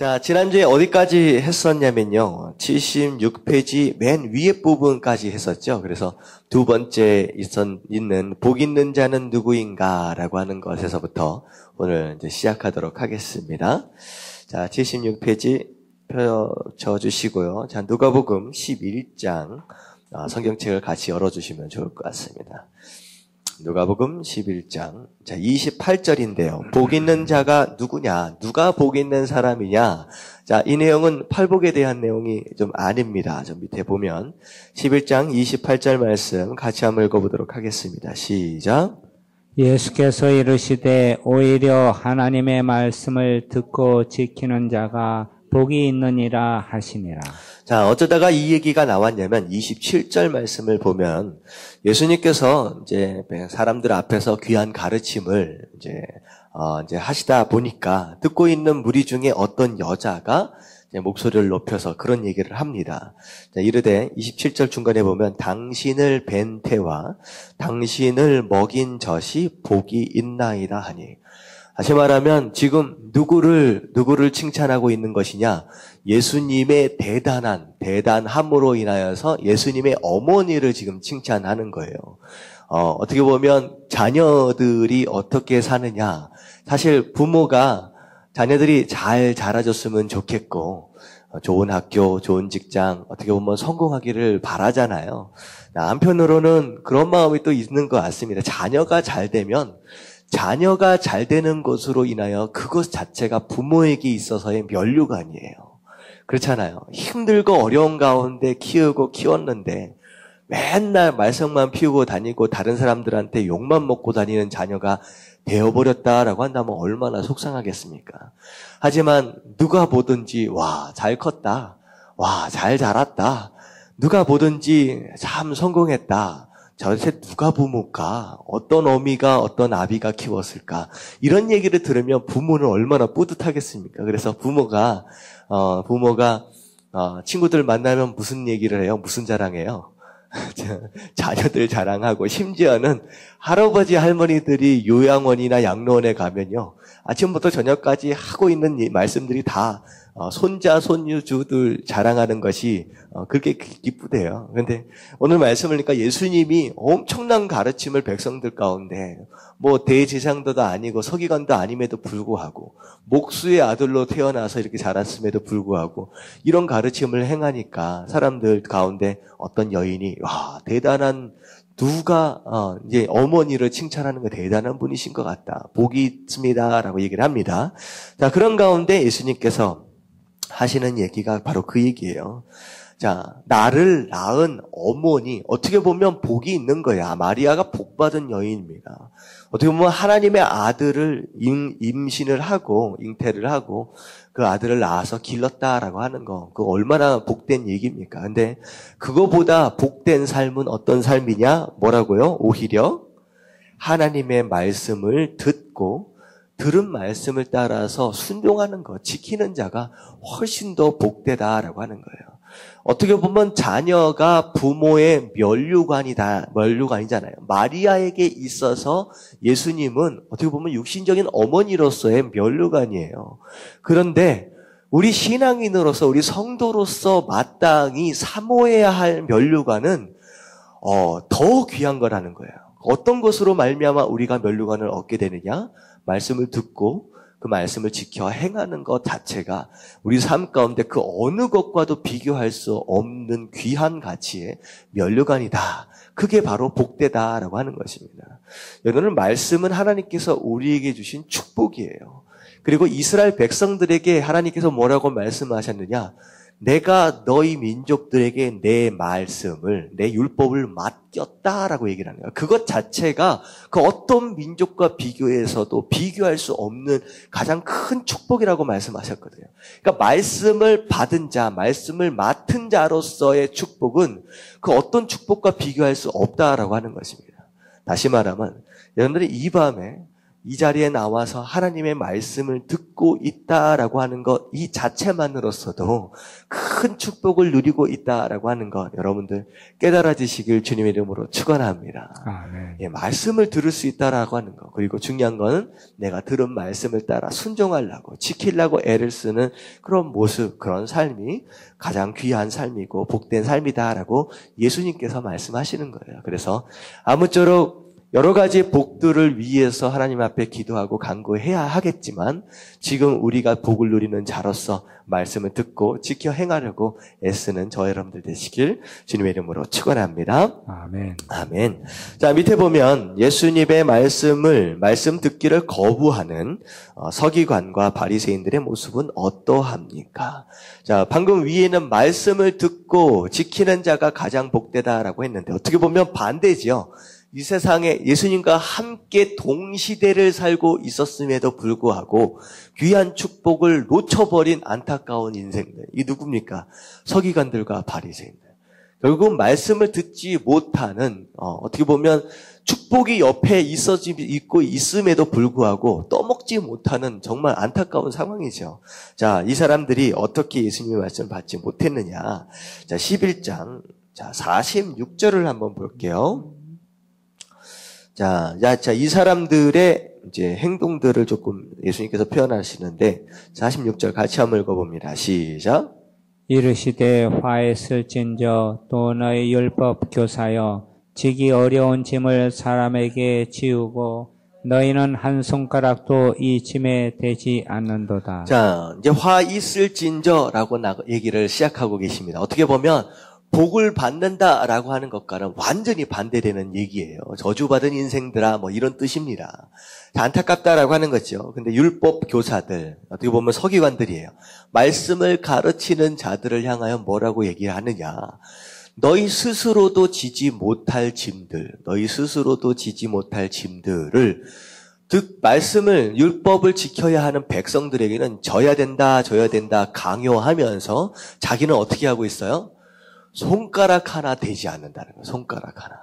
자, 지난주에 어디까지 했었냐면요. 76페이지 맨 위에 부분까지 했었죠. 그래서 두 번째 있는 복 있는 자는 누구인가 라고 하는 것에서부터 오늘 이제 시작하도록 하겠습니다. 자, 76페이지 펴쳐 주시고요. 자, 누가복음 11장 성경책을 같이 열어주시면 좋을 것 같습니다. 누가복음 11장 자 28절인데요. 복 있는 자가 누구냐? 누가 복 있는 사람이냐? 자, 이 내용은 팔복에 대한 내용이 좀 아닙니다. 좀 밑에 보면 11장 28절 말씀 같이 한번 읽어보도록 하겠습니다. 시작. 예수께서 이르시되 오히려 하나님의 말씀을 듣고 지키는 자가 복이 있느니라 하시니라. 자, 어쩌다가 이 얘기가 나왔냐면 27절 말씀을 보면 예수님께서 이제 사람들 앞에서 귀한 가르침을 이제 하시다 보니까 듣고 있는 무리 중에 어떤 여자가 이제 목소리를 높여서 그런 얘기를 합니다. 자, 이르되 27절 중간에 보면 당신을 뵌 태와 당신을 먹인 젖이 복이 있나이다 하니. 다시 말하면 지금 누구를 칭찬하고 있는 것이냐? 예수님의 대단함으로 인하여서 예수님의 어머니를 지금 칭찬하는 거예요. 어떻게 보면 자녀들이 어떻게 사느냐. 사실 부모가 자녀들이 잘 자라줬으면 좋겠고, 좋은 학교, 좋은 직장, 어떻게 보면 성공하기를 바라잖아요. 한편으로는 그런 마음이 또 있는 것 같습니다. 자녀가 잘 되면 자녀가 잘 되는 것으로 인하여 그것 자체가 부모에게 있어서의 면류관이에요. 그렇잖아요. 힘들고 어려운 가운데 키웠는데 맨날 말썽만 피우고 다니고 다른 사람들한테 욕만 먹고 다니는 자녀가 되어버렸다라고 한다면 얼마나 속상하겠습니까? 하지만 누가 보든지 와, 잘 컸다. 와, 잘 자랐다. 누가 보든지 참 성공했다. 저새 누가 부모일까? 어떤 어미가 어떤 아비가 키웠을까? 이런 얘기를 들으면 부모는 얼마나 뿌듯하겠습니까? 그래서 부모가 친구들 만나면 무슨 얘기를 해요? 무슨 자랑해요? 자녀들 자랑하고, 심지어는 할아버지 할머니들이 요양원이나 양로원에 가면요, 아침부터 저녁까지 하고 있는 말씀들이 다 손자 손주들 자랑하는 것이 그렇게 기쁘대요. 그런데 오늘 말씀을 보니까 예수님이 엄청난 가르침을 백성들 가운데 뭐 대제사장도 아니고 서기관도 아님에도 불구하고 목수의 아들로 태어나서 이렇게 자랐음에도 불구하고 이런 가르침을 행하니까 사람들 가운데 어떤 여인이 와, 대단한, 누가 이제 어머니를 칭찬하는 거 대단한 분이신 것 같다. 복이 있습니다라고 얘기를 합니다. 자, 그런 가운데 예수님께서 하시는 얘기가 바로 그 얘기예요. 자, 나를 낳은 어머니, 어떻게 보면 복이 있는 거야. 마리아가 복받은 여인입니다. 어떻게 보면 하나님의 아들을 임신을 하고 잉태를 하고 그 아들을 낳아서 길렀다라고 하는 거, 그거 얼마나 복된 얘기입니까? 근데 그거보다 복된 삶은 어떤 삶이냐? 뭐라고요? 오히려 하나님의 말씀을 듣고 들은 말씀을 따라서 순종하는 것, 지키는 자가 훨씬 더 복되다라고 하는 거예요. 어떻게 보면 자녀가 부모의 면류관이잖아요. 마리아에게 있어서 예수님은 어떻게 보면 육신적인 어머니로서의 면류관이에요. 그런데 우리 신앙인으로서, 우리 성도로서 마땅히 사모해야 할 면류관은 더 귀한 거라는 거예요. 어떤 것으로 말미암아 우리가 면류관을 얻게 되느냐? 말씀을 듣고 그 말씀을 지켜 행하는 것 자체가 우리 삶 가운데 그 어느 것과도 비교할 수 없는 귀한 가치의 면류관이다. 그게 바로 복되다라고 하는 것입니다. 여러분, 말씀은 하나님께서 우리에게 주신 축복이에요. 그리고 이스라엘 백성들에게 하나님께서 뭐라고 말씀하셨느냐? 내가 너희 민족들에게 내 말씀을, 내 율법을 맡겼다라고 얘기를 하는 거예요. 그것 자체가 그 어떤 민족과 비교해서도 비교할 수 없는 가장 큰 축복이라고 말씀하셨거든요. 그러니까 말씀을 받은 자, 말씀을 맡은 자로서의 축복은 그 어떤 축복과 비교할 수 없다라고 하는 것입니다. 다시 말하면 여러분들이 이 밤에 이 자리에 나와서 하나님의 말씀을 듣고 있다라고 하는 것, 이 자체만으로서도 큰 축복을 누리고 있다라고 하는 것, 여러분들 깨달아지시길 주님의 이름으로 축원합니다. 아멘. 예, 말씀을 들을 수 있다라고 하는 것, 그리고 중요한 건 내가 들은 말씀을 따라 순종하려고, 지키려고 애를 쓰는 그런 모습, 그런 삶이 가장 귀한 삶이고 복된 삶이다라고 예수님께서 말씀하시는 거예요. 그래서 아무쪼록 여러 가지 복들을 위해서 하나님 앞에 기도하고 간구해야 하겠지만 지금 우리가 복을 누리는 자로서 말씀을 듣고 지켜 행하려고 애쓰는 저 여러분들 되시길 주님의 이름으로 축원합니다. 아멘. 아멘. 자, 밑에 보면 예수님의 말씀 듣기를 거부하는 서기관과 바리새인들의 모습은 어떠합니까? 자, 방금 위에는 말씀을 듣고 지키는 자가 가장 복되다라고 했는데 어떻게 보면 반대지요. 이 세상에 예수님과 함께 동시대를 살고 있었음에도 불구하고 귀한 축복을 놓쳐버린 안타까운 인생들. 이 누굽니까? 서기관들과 바리새인들. 결국 말씀을 듣지 못하는 어떻게 보면 축복이 옆에 있고 있음에도 불구하고 떠먹지 못하는 정말 안타까운 상황이죠. 자, 이 사람들이 어떻게 예수님의 말씀을 받지 못했느냐. 자, 11장 46절을 한번 볼게요. 자, 이 사람들의 이제 행동들을 조금 예수님께서 표현하시는데 46절 같이 한번 읽어봅니다. 시작. 이르시되 화했을진저 또 너희 율법 교사여 지기 어려운 짐을 사람에게 지우고 너희는 한 손가락도 이 짐에 대지 않는도다. 자, 이제 화 있을진저라고 얘기를 시작하고 계십니다. 어떻게 보면 복을 받는다라고 하는 것과는 완전히 반대되는 얘기예요. 저주받은 인생들아 뭐 이런 뜻입니다. 안타깝다라고 하는 거죠. 근데 율법 교사들, 어떻게 보면 서기관들이에요. 말씀을 가르치는 자들을 향하여 뭐라고 얘기를 하느냐. 너희 스스로도 지지 못할 짐들을 말씀을 율법을 지켜야 하는 백성들에게는 져야 된다 강요하면서 자기는 어떻게 하고 있어요? 손가락 하나 되지 않는다는 거예요. 손가락 하나.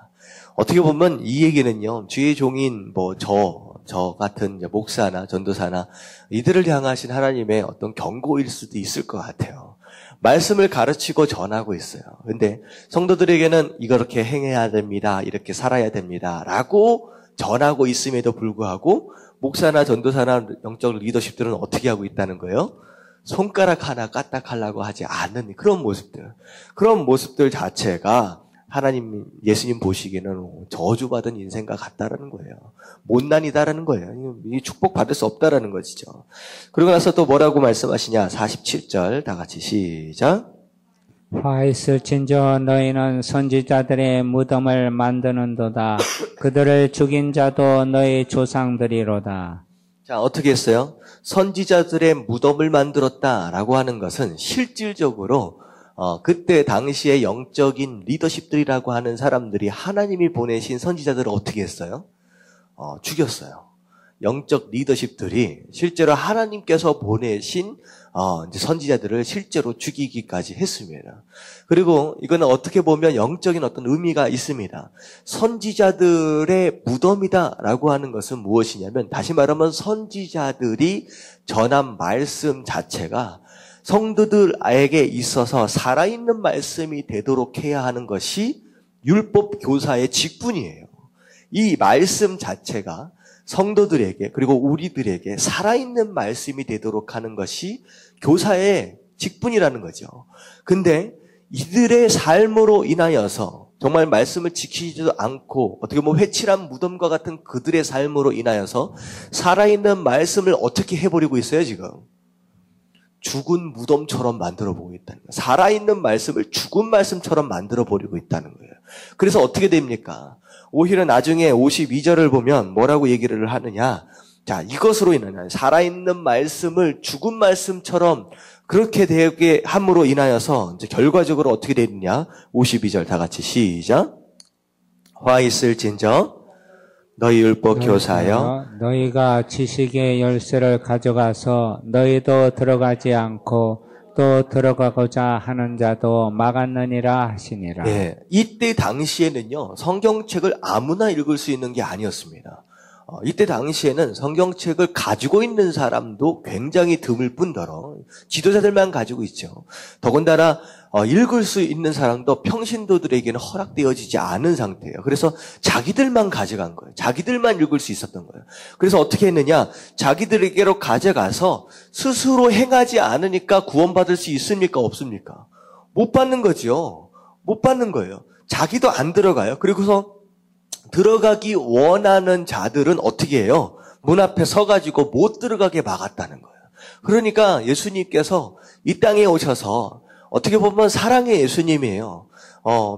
어떻게 보면 이 얘기는요, 주의 종인 저 같은 목사나 전도사나 이들을 향하신 하나님의 어떤 경고일 수도 있을 것 같아요. 말씀을 가르치고 전하고 있어요. 근데 성도들에게는 이렇게 행해야 됩니다. 이렇게 살아야 됩니다. 라고 전하고 있음에도 불구하고 목사나 전도사나 영적 리더십들은 어떻게 하고 있다는 거예요? 손가락 하나 까딱하려고 하지 않는 그런 모습들 자체가 예수님 보시기에는 저주받은 인생과 같다라는 거예요. 못난이다라는 거예요. 이 축복받을 수 없다라는 것이죠. 그러고 나서 또 뭐라고 말씀하시냐? 47절 다 같이 시작. 화있을진저 너희는 선지자들의 무덤을 만드는도다. 그들을 죽인 자도 너희 조상들이로다. 자, 어떻게 했어요? 선지자들의 무덤을 만들었다라고 하는 것은 실질적으로 그때 당시에 영적인 리더십들이라고 하는 사람들이 하나님이 보내신 선지자들을 어떻게 했어요? 죽였어요. 영적 리더십들이 실제로 하나님께서 보내신 이제 선지자들을 실제로 죽이기까지 했습니다. 그리고 이거는 어떻게 보면 영적인 어떤 의미가 있습니다. 선지자들의 무덤이다라고 하는 것은 무엇이냐면 다시 말하면 선지자들이 전한 말씀 자체가 성도들에게 있어서 살아있는 말씀이 되도록 해야 하는 것이 율법 교사의 직분이에요. 이 말씀 자체가 성도들에게 그리고 우리들에게 살아있는 말씀이 되도록 하는 것이 교사의 직분이라는 거죠. 근데 이들의 삶으로 인하여서 정말 말씀을 지키지도 않고 어떻게 보면 회칠한 무덤과 같은 그들의 삶으로 인하여서 살아있는 말씀을 어떻게 해버리고 있어요 지금? 죽은 무덤처럼 만들어보고 있다는 거예요. 살아있는 말씀을 죽은 말씀처럼 만들어버리고 있다는 거예요. 그래서 어떻게 됩니까? 오히려 나중에 52절을 보면 뭐라고 얘기를 하느냐. 자, 이것으로 인하여 살아있는 말씀을 죽은 말씀처럼 그렇게 되게 함으로 인하여서 이제 결과적으로 어떻게 되느냐. 52절 다 같이 시작. 화 있을진저 너희 율법 교사여 너희가 지식의 열쇠를 가져가서 너희도 들어가지 않고 또 들어가고자 하는 자도 막았느니라 하시니라. 예, 이때 당시에는요 성경책을 아무나 읽을 수 있는 게 아니었습니다. 이때 당시에는 성경책을 가지고 있는 사람도 굉장히 드물 뿐더러 지도자들만 가지고 있죠. 더군다나 읽을 수 있는 사람도 평신도들에게는 허락되어지지 않은 상태예요. 그래서 자기들만 가져간 거예요. 자기들만 읽을 수 있었던 거예요. 그래서 어떻게 했느냐? 자기들에게로 가져가서 스스로 행하지 않으니까 구원받을 수 있습니까? 없습니까? 못 받는 거죠. 못 받는 거예요. 자기도 안 들어가요. 그리고서 들어가기 원하는 자들은 어떻게 해요? 문 앞에 서가지고 못 들어가게 막았다는 거예요. 그러니까 예수님께서 이 땅에 오셔서 어떻게 보면 사랑의 예수님이에요.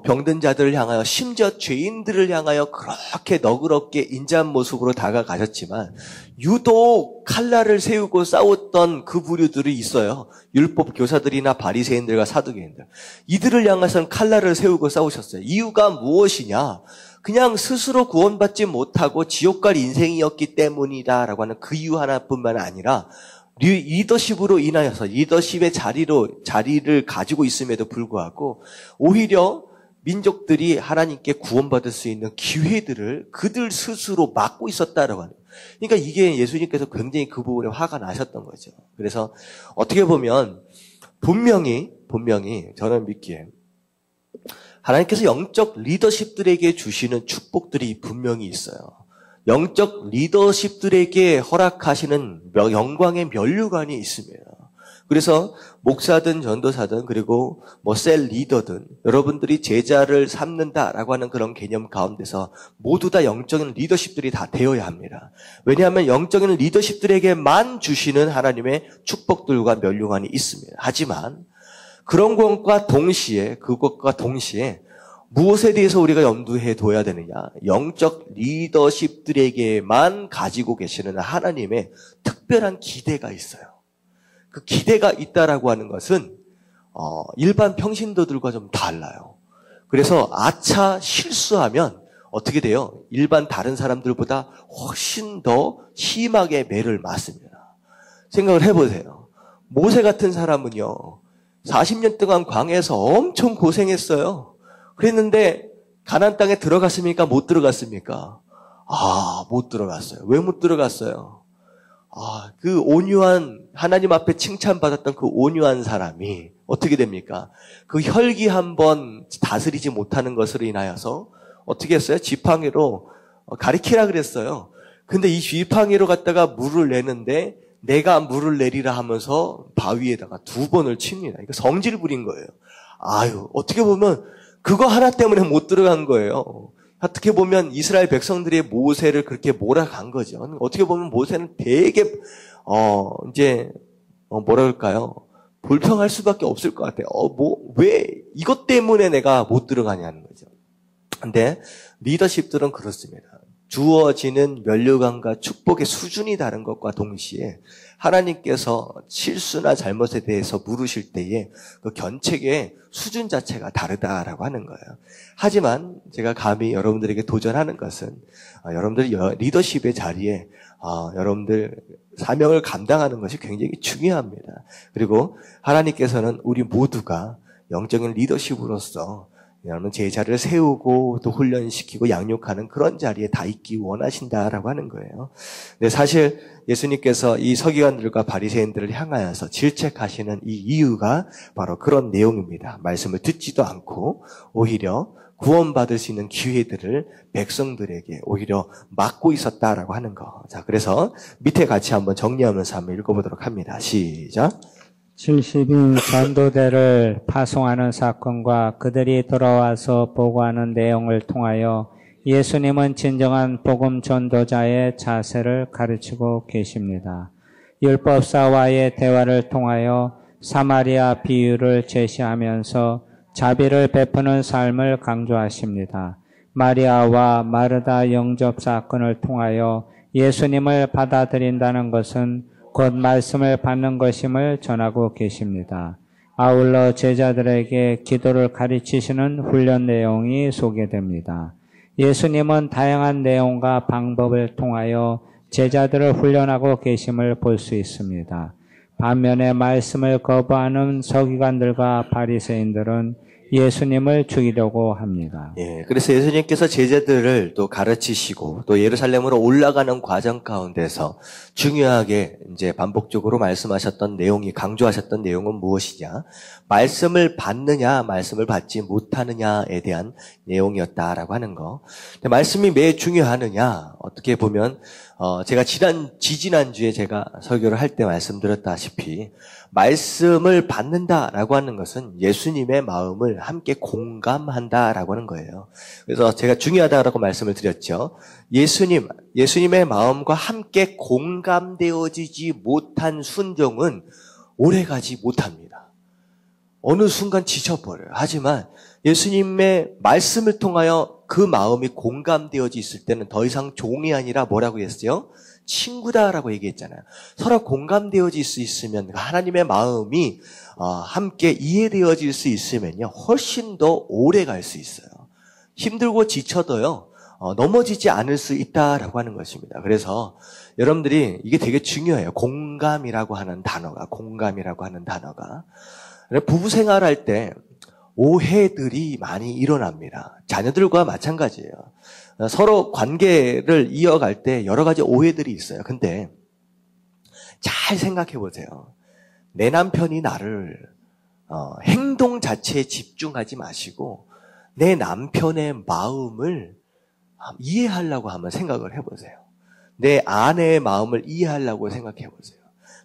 병든 자들을 향하여 심지어 죄인들을 향하여 그렇게 너그럽게 인자한 모습으로 다가가셨지만 유독 칼날을 세우고 싸웠던 그 부류들이 있어요. 율법 교사들이나 바리새인들과 사두개인들. 이들을 향해서는 칼날을 세우고 싸우셨어요. 이유가 무엇이냐? 그냥 스스로 구원받지 못하고 지옥 갈 인생이었기 때문이다라고 하는 그 이유 하나뿐만 아니라 리더십으로 인하여서 리더십의 자리를 가지고 있음에도 불구하고 오히려 민족들이 하나님께 구원받을 수 있는 기회들을 그들 스스로 막고 있었다라고 하는. 그러니까 이게 예수님께서 굉장히 그 부분에 화가 나셨던 거죠. 그래서 어떻게 보면 분명히 저는 믿기에 하나님께서 영적 리더십들에게 주시는 축복들이 분명히 있어요. 영적 리더십들에게 허락하시는 영광의 면류관이 있습니다. 그래서 목사든 전도사든 그리고 셀 리더든 여러분들이 제자를 삼는다라고 하는 그런 개념 가운데서 모두 다 영적인 리더십들이 다 되어야 합니다. 왜냐하면 영적인 리더십들에게만 주시는 하나님의 축복들과 면류관이 있습니다. 하지만 그것과 동시에 무엇에 대해서 우리가 염두해 둬야 되느냐? 영적 리더십들에게만 가지고 계시는 하나님의 특별한 기대가 있어요. 그 기대가 있다라고 하는 것은 일반 평신도들과 좀 달라요. 그래서 아차 실수하면 어떻게 돼요? 일반 다른 사람들보다 훨씬 더 심하게 매를 맞습니다. 생각을 해보세요. 모세 같은 사람은요. 40년 동안 광야에서 엄청 고생했어요. 그랬는데 가나안 땅에 들어갔습니까? 못 들어갔습니까? 못 들어갔어요. 왜 못 들어갔어요? 그 온유한 하나님 앞에 칭찬받았던 그 온유한 사람이 어떻게 됩니까? 그 혈기 한번 다스리지 못하는 것으로 인하여서 어떻게 했어요? 지팡이로 가리키라 그랬어요. 근데 이 지팡이로 갖다가 물을 내는데 내가 물을 내리라 하면서 바위에다가 2번을 칩니다. 이거 성질 부린 거예요. 어떻게 보면 그거 하나 때문에 못 들어간 거예요. 어떻게 보면 이스라엘 백성들이 모세를 그렇게 몰아간 거죠. 어떻게 보면 모세는 되게 뭐라 그럴까요? 불평할 수밖에 없을 것 같아요. 왜 이것 때문에 내가 못 들어가냐는 거죠. 근데 리더십들은 그렇습니다. 주어지는 면류관과 축복의 수준이 다른 것과 동시에 하나님께서 실수나 잘못에 대해서 물으실 때에 그 견책의 수준 자체가 다르다라고 하는 거예요. 하지만 제가 감히 여러분들에게 도전하는 것은 여러분들이 리더십의 자리에 여러분들 사명을 감당하는 것이 굉장히 중요합니다. 그리고 하나님께서는 우리 모두가 영적인 리더십으로서 여러분 제자를 세우고 또 훈련시키고 양육하는 그런 자리에 다 있기 원하신다라고 하는 거예요. 근데 사실 예수님께서 이 서기관들과 바리새인들을 향하여서 질책하시는 이 이유가 바로 그런 내용입니다. 말씀을 듣지도 않고 오히려 구원받을 수 있는 기회들을 백성들에게 오히려 막고 있었다라고 하는 거. 자, 그래서 밑에 같이 한번 정리하면서 한번 읽어보도록 합니다. 시작. 70인 전도대를 파송하는 사건과 그들이 돌아와서 보고하는 내용을 통하여 예수님은 진정한 복음 전도자의 자세를 가르치고 계십니다. 율법사와의 대화를 통하여 사마리아 비유를 제시하면서 자비를 베푸는 삶을 강조하십니다. 마리아와 마르다 영접 사건을 통하여 예수님을 받아들인다는 것은 곧 말씀을 받는 것임을 전하고 계십니다. 아울러 제자들에게 기도를 가르치시는 훈련 내용이 소개됩니다. 예수님은 다양한 내용과 방법을 통하여 제자들을 훈련하고 계심을 볼 수 있습니다. 반면에 말씀을 거부하는 서기관들과 바리새인들은 예수님을 죽이려고 합니다. 예, 그래서 예수님께서 제자들을 또 가르치시고 또 예루살렘으로 올라가는 과정 가운데서 중요하게 이제 반복적으로 말씀하셨던 내용이 강조하셨던 내용은 무엇이냐? 말씀을 받느냐, 말씀을 받지 못하느냐에 대한 내용이었다라고 하는 거. 근데 말씀이 왜 중요하느냐? 어떻게 보면 제가 지지난주에 제가 설교를 할 때 말씀드렸다시피 말씀을 받는다라고 하는 것은 예수님의 마음을 함께 공감한다라고 하는 거예요. 그래서 제가 중요하다라고 말씀을 드렸죠. 예수님의 마음과 함께 공감되어지지 못한 순종은 오래가지 못합니다. 어느 순간 지쳐버려요. 하지만 예수님의 말씀을 통하여 그 마음이 공감되어져 있을 때는 더 이상 종이 아니라 뭐라고 했어요? 친구다라고 얘기했잖아요. 서로 공감되어질 수 있으면 하나님의 마음이 함께 이해되어질 수 있으면요 훨씬 더 오래 갈 수 있어요. 힘들고 지쳐도요 넘어지지 않을 수 있다라고 하는 것입니다. 그래서 여러분들이 이게 되게 중요해요. 공감이라고 하는 단어가 부부 생활할 때 오해들이 많이 일어납니다. 자녀들과 마찬가지예요. 서로 관계를 이어갈 때 여러 가지 오해들이 있어요. 근데 잘 생각해 보세요. 내 남편이 나를 행동 자체에 집중하지 마시고 내 남편의 마음을 이해하려고 한번 생각을 해보세요. 내 아내의 마음을 이해하려고 생각해 보세요.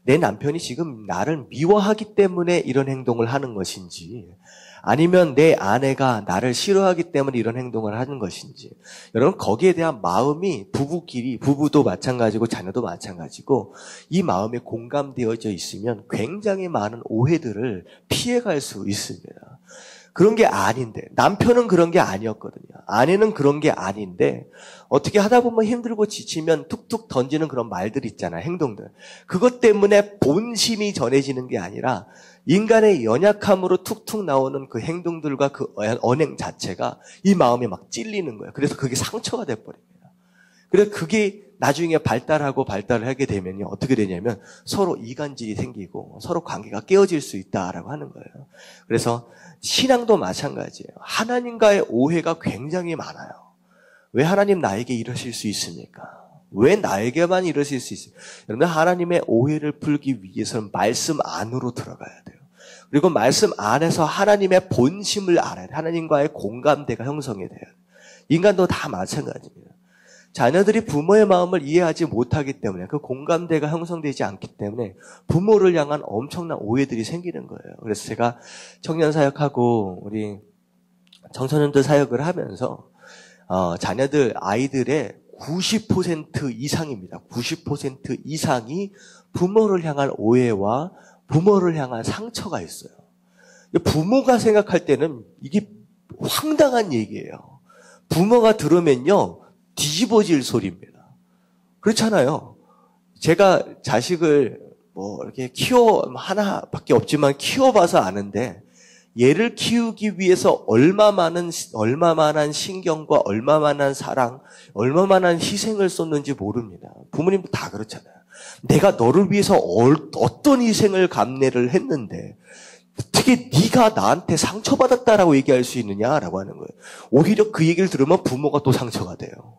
내 남편이 지금 나를 미워하기 때문에 이런 행동을 하는 것인지 아니면 내 아내가 나를 싫어하기 때문에 이런 행동을 하는 것인지 여러분 거기에 대한 마음이 부부도 마찬가지고 자녀도 마찬가지고 이 마음에 공감되어져 있으면 굉장히 많은 오해들을 피해갈 수 있습니다. 그런 게 아닌데 남편은 그런 게 아니었거든요. 아내는 그런 게 아닌데 어떻게 하다 보면 힘들고 지치면 툭툭 던지는 그런 말들 있잖아요. 행동들. 그것 때문에 본심이 전해지는 게 아니라 인간의 연약함으로 툭툭 나오는 그 행동들과 그 언행 자체가 이 마음에 막 찔리는 거예요. 그래서 그게 상처가 돼버립니다. 그래서 그게 나중에 발달을 하게 되면요. 어떻게 되냐면 서로 이간질이 생기고 서로 관계가 깨어질 수 있다라고 하는 거예요. 그래서 신앙도 마찬가지예요. 하나님과의 오해가 굉장히 많아요. 왜 하나님 나에게 이러실 수 있습니까? 왜 나에게만 이러실 수 있습니까? 여러분 하나님의 오해를 풀기 위해서는 말씀 안으로 들어가야 돼요. 그리고 말씀 안에서 하나님의 본심을 알아야 돼요. 하나님과의 공감대가 형성이 돼요. 인간도 다 마찬가지입니다. 자녀들이 부모의 마음을 이해하지 못하기 때문에 그 공감대가 형성되지 않기 때문에 부모를 향한 엄청난 오해들이 생기는 거예요. 그래서 제가 청년 사역하고 우리 청소년들 사역을 하면서 아이들의 90% 이상입니다. 90% 이상이 부모를 향한 오해와 부모를 향한 상처가 있어요. 부모가 생각할 때는 이게 황당한 얘기예요. 부모가 들으면요 뒤집어질 소리입니다. 그렇잖아요. 제가 자식을 이렇게 하나밖에 없지만 키워봐서 아는데 얘를 키우기 위해서 얼마만한 신경과 얼마만한 사랑, 얼마만한 희생을 쏟는지 모릅니다. 부모님도 다 그렇잖아요. 내가 너를 위해서 어떤 희생을 감내를 했는데 어떻게 네가 나한테 상처받았다라고 얘기할 수 있느냐라고 하는 거예요. 오히려 그 얘기를 들으면 부모가 또 상처가 돼요.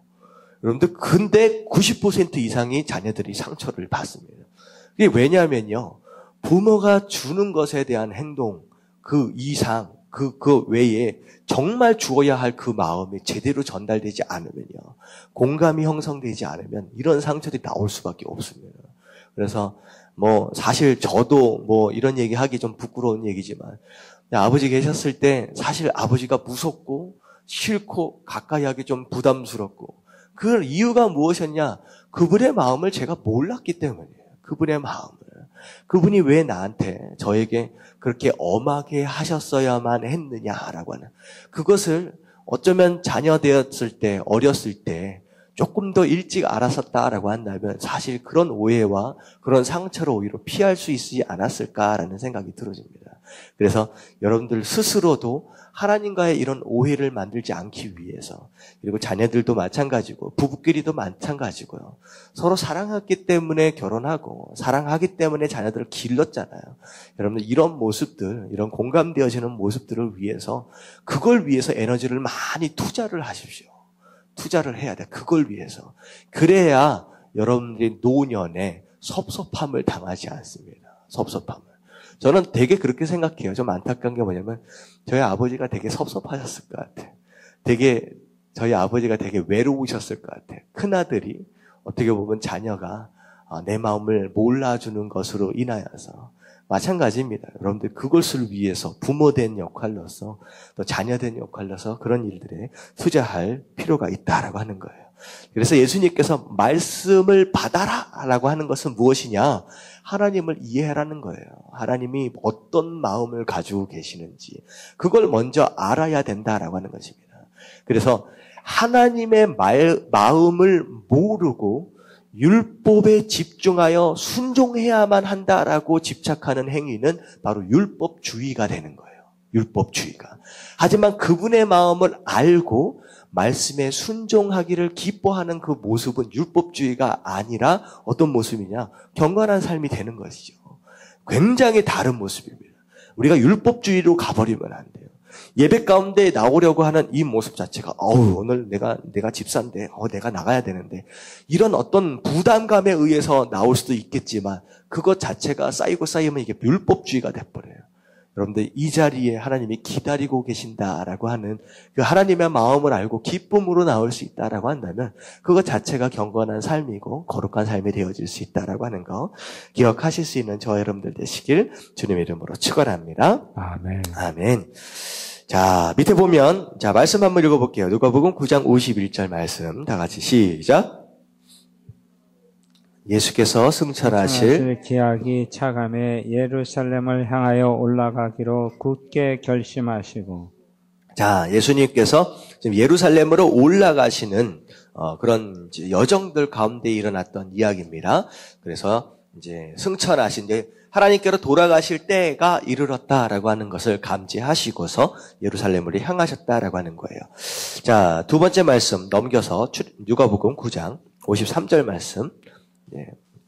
여러분들 근데 90% 이상이 자녀들이 상처를 받습니다. 이게 왜냐하면요. 부모가 주는 것에 대한 행동 그 이상, 그 외에 정말 주어야 할 그 마음이 제대로 전달되지 않으면요. 공감이 형성되지 않으면 이런 상처들이 나올 수밖에 없습니다. 그래서 사실 저도 이런 얘기 하기 좀 부끄러운 얘기지만 아버지 계셨을 때 사실 아버지가 무섭고 싫고 가까이 하기 좀 부담스럽고 그 이유가 무엇이었냐? 그분의 마음을 제가 몰랐기 때문이에요. 그분의 마음을. 그분이 왜 저에게 그렇게 엄하게 하셨어야만 했느냐라고 하는 그것을 어쩌면 자녀 되었을 때, 어렸을 때 조금 더 일찍 알았었다라고 한다면 사실 그런 오해와 그런 상처를 오히려 피할 수 있지 않았을까라는 생각이 들어집니다. 그래서 여러분들 스스로도 하나님과의 이런 오해를 만들지 않기 위해서, 그리고 자녀들도 마찬가지고 부부끼리도 마찬가지고요. 서로 사랑했기 때문에 결혼하고 사랑하기 때문에 자녀들을 길렀잖아요. 여러분들 이런 모습들, 이런 공감되어지는 모습들을 위해서, 그걸 위해서 에너지를 많이 투자를 하십시오. 투자를 해야 돼. 그걸 위해서. 그래야 여러분들이 노년에 섭섭함을 당하지 않습니다. 섭섭함을. 저는 되게 그렇게 생각해요. 좀 안타까운 게 뭐냐면 저희 아버지가 되게 섭섭하셨을 것 같아요. 저희 아버지가 되게 외로우셨을 것 같아요. 큰아들이 어떻게 보면 자녀가 내 마음을 몰라주는 것으로 인하여서, 마찬가지입니다. 여러분들 그것을 위해서 부모된 역할로서 또 자녀된 역할로서 그런 일들에 투자할 필요가 있다라고 하는 거예요. 그래서 예수님께서 말씀을 받아라 라고 하는 것은 무엇이냐? 하나님을 이해하라는 거예요. 하나님이 어떤 마음을 가지고 계시는지 그걸 먼저 알아야 된다라고 하는 것입니다. 그래서 하나님의 마음을 모르고 율법에 집중하여 순종해야만 한다라고 집착하는 행위는 바로 율법주의가 되는 거예요. 율법주의가. 하지만 그분의 마음을 알고 말씀에 순종하기를 기뻐하는 그 모습은 율법주의가 아니라 어떤 모습이냐? 경건한 삶이 되는 것이죠. 굉장히 다른 모습입니다. 우리가 율법주의로 가버리면 안 돼요. 예배 가운데 나오려고 하는 이 모습 자체가 오늘 내가 집사인데 내가 나가야 되는데, 이런 어떤 부담감에 의해서 나올 수도 있겠지만 그것 자체가 쌓이면 이게 율법주의가 돼버려요. 여러분들 이 자리에 하나님이 기다리고 계신다라고 하는 그 하나님의 마음을 알고 기쁨으로 나올 수 있다라고 한다면 그것 자체가 경건한 삶이고 거룩한 삶이 되어질 수 있다라고 하는 거 기억하실 수 있는 저와 여러분들 되시길 주님의 이름으로 축원합니다. 아멘. 아멘. 자, 밑에 보면 말씀 한번 읽어볼게요. 누가복음 9장 51절 말씀 다 같이 시작. 예수께서 승천하실 기약이 차감해 예루살렘을 향하여 올라가기로 굳게 결심하시고. 자, 예수님께서 지금 예루살렘으로 올라가시는 그런 여정들 가운데 일어났던 이야기입니다. 그래서 이제 승천하신 하나님께로 돌아가실 때가 이르렀다라고 하는 것을 감지하시고서 예루살렘으로 향하셨다라고 하는 거예요. 자, 두 번째 말씀 넘겨서 누가복음 9장 53절 말씀.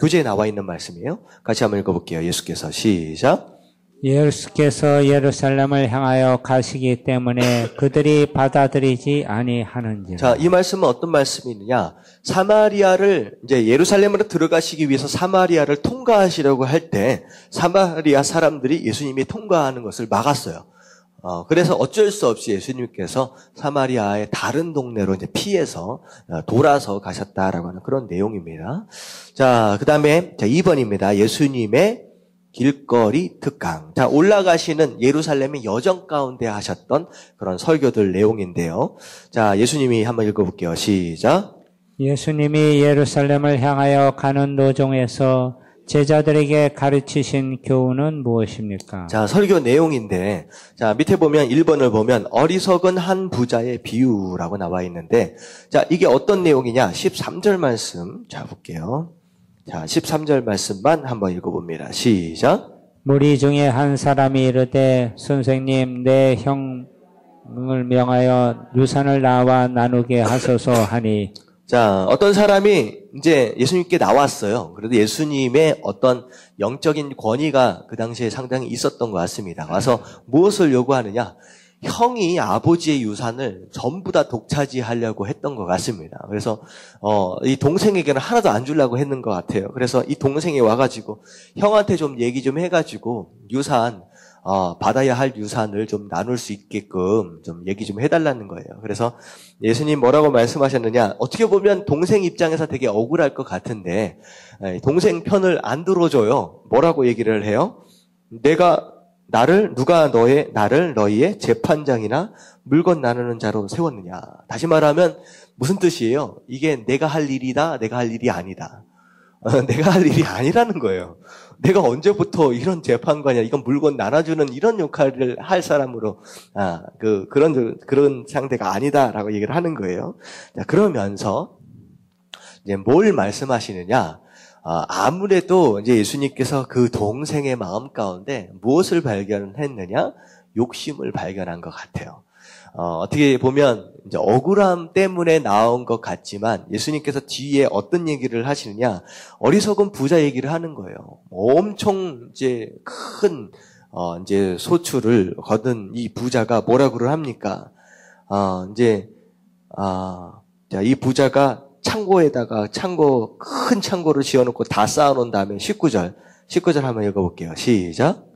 교재에 나와 있는 말씀이에요. 같이 한번 읽어볼게요. 예수께서 시작. 예수께서 예루살렘을 향하여 가시기 때문에 그들이 받아들이지 아니하는지라. 자, 이 말씀은 어떤 말씀이냐? 사마리아를 이제 예루살렘으로 들어가시기 위해서 사마리아를 통과하시려고 할 때 사마리아 사람들이 예수님이 통과하는 것을 막았어요. 그래서 어쩔 수 없이 예수님께서 사마리아의 다른 동네로 이제 피해서 돌아서 가셨다라고 하는 그런 내용입니다. 자, 그 다음에 2번입니다. 예수님의 길거리 특강. 자, 올라가시는 예루살렘의 여정 가운데 하셨던 그런 설교들 내용인데요. 자, 예수님이 한번 읽어볼게요. 시작. 예수님이 예루살렘을 향하여 가는 도중에서 제자들에게 가르치신 교훈은 무엇입니까? 자, 설교 내용인데, 자, 밑에 보면 1번을 보면 어리석은 한 부자의 비유라고 나와 있는데, 자, 이게 어떤 내용이냐? 13절 말씀 자 볼게요. 자, 13절 말씀만 한번 읽어봅니다. 시작. 무리 중에 한 사람이 이르되 선생님 내 형을 명하여 유산을 나와 나누게 하소서 하니. 자, 어떤 사람이 이제 예수님께 나왔어요. 그래도 예수님의 어떤 영적인 권위가 그 당시에 상당히 있었던 것 같습니다. 와서 무엇을 요구하느냐? 형이 아버지의 유산을 전부 다 독차지하려고 했던 것 같습니다. 그래서 이 동생에게는 하나도 안 주려고 했는 것 같아요. 그래서 이 동생이 와가지고 형한테 좀 얘기 좀 해가지고 유산 받아야 할 유산을 좀 나눌 수 있게끔 좀 얘기 좀 해달라는 거예요. 그래서 예수님 뭐라고 말씀하셨느냐? 어떻게 보면 동생 입장에서 되게 억울할 것 같은데 동생 편을 안 들어줘요. 뭐라고 얘기를 해요? 누가 나를 너희의 재판장이나 물건 나누는 자로 세웠느냐? 다시 말하면 무슨 뜻이에요? 이게 내가 할 일이다, 내가 할 일이 아니다. 내가 할 일이 아니라는 거예요. 내가 언제부터 이런 재판관이야, 이건 물건 나눠주는 이런 역할을 할 사람으로, 그런 상대가 아니다라고 얘기를 하는 거예요. 자, 그러면서 이제 뭘 말씀하시느냐? 아무래도 이제 예수님께서 그 동생의 마음 가운데 무엇을 발견했느냐? 욕심을 발견한 것 같아요. 어떻게 보면 이제 억울함 때문에 나온 것 같지만 예수님께서 뒤에 어떤 얘기를 하시느냐? 어리석은 부자 얘기를 하는 거예요. 엄청 이제 큰 이제 소출을 거둔 이 부자가 뭐라고 합니까? 자, 이 부자가 창고에다가 큰 창고를 지어놓고 다 쌓아놓은 다음에 19절 한번 읽어볼게요. 시작.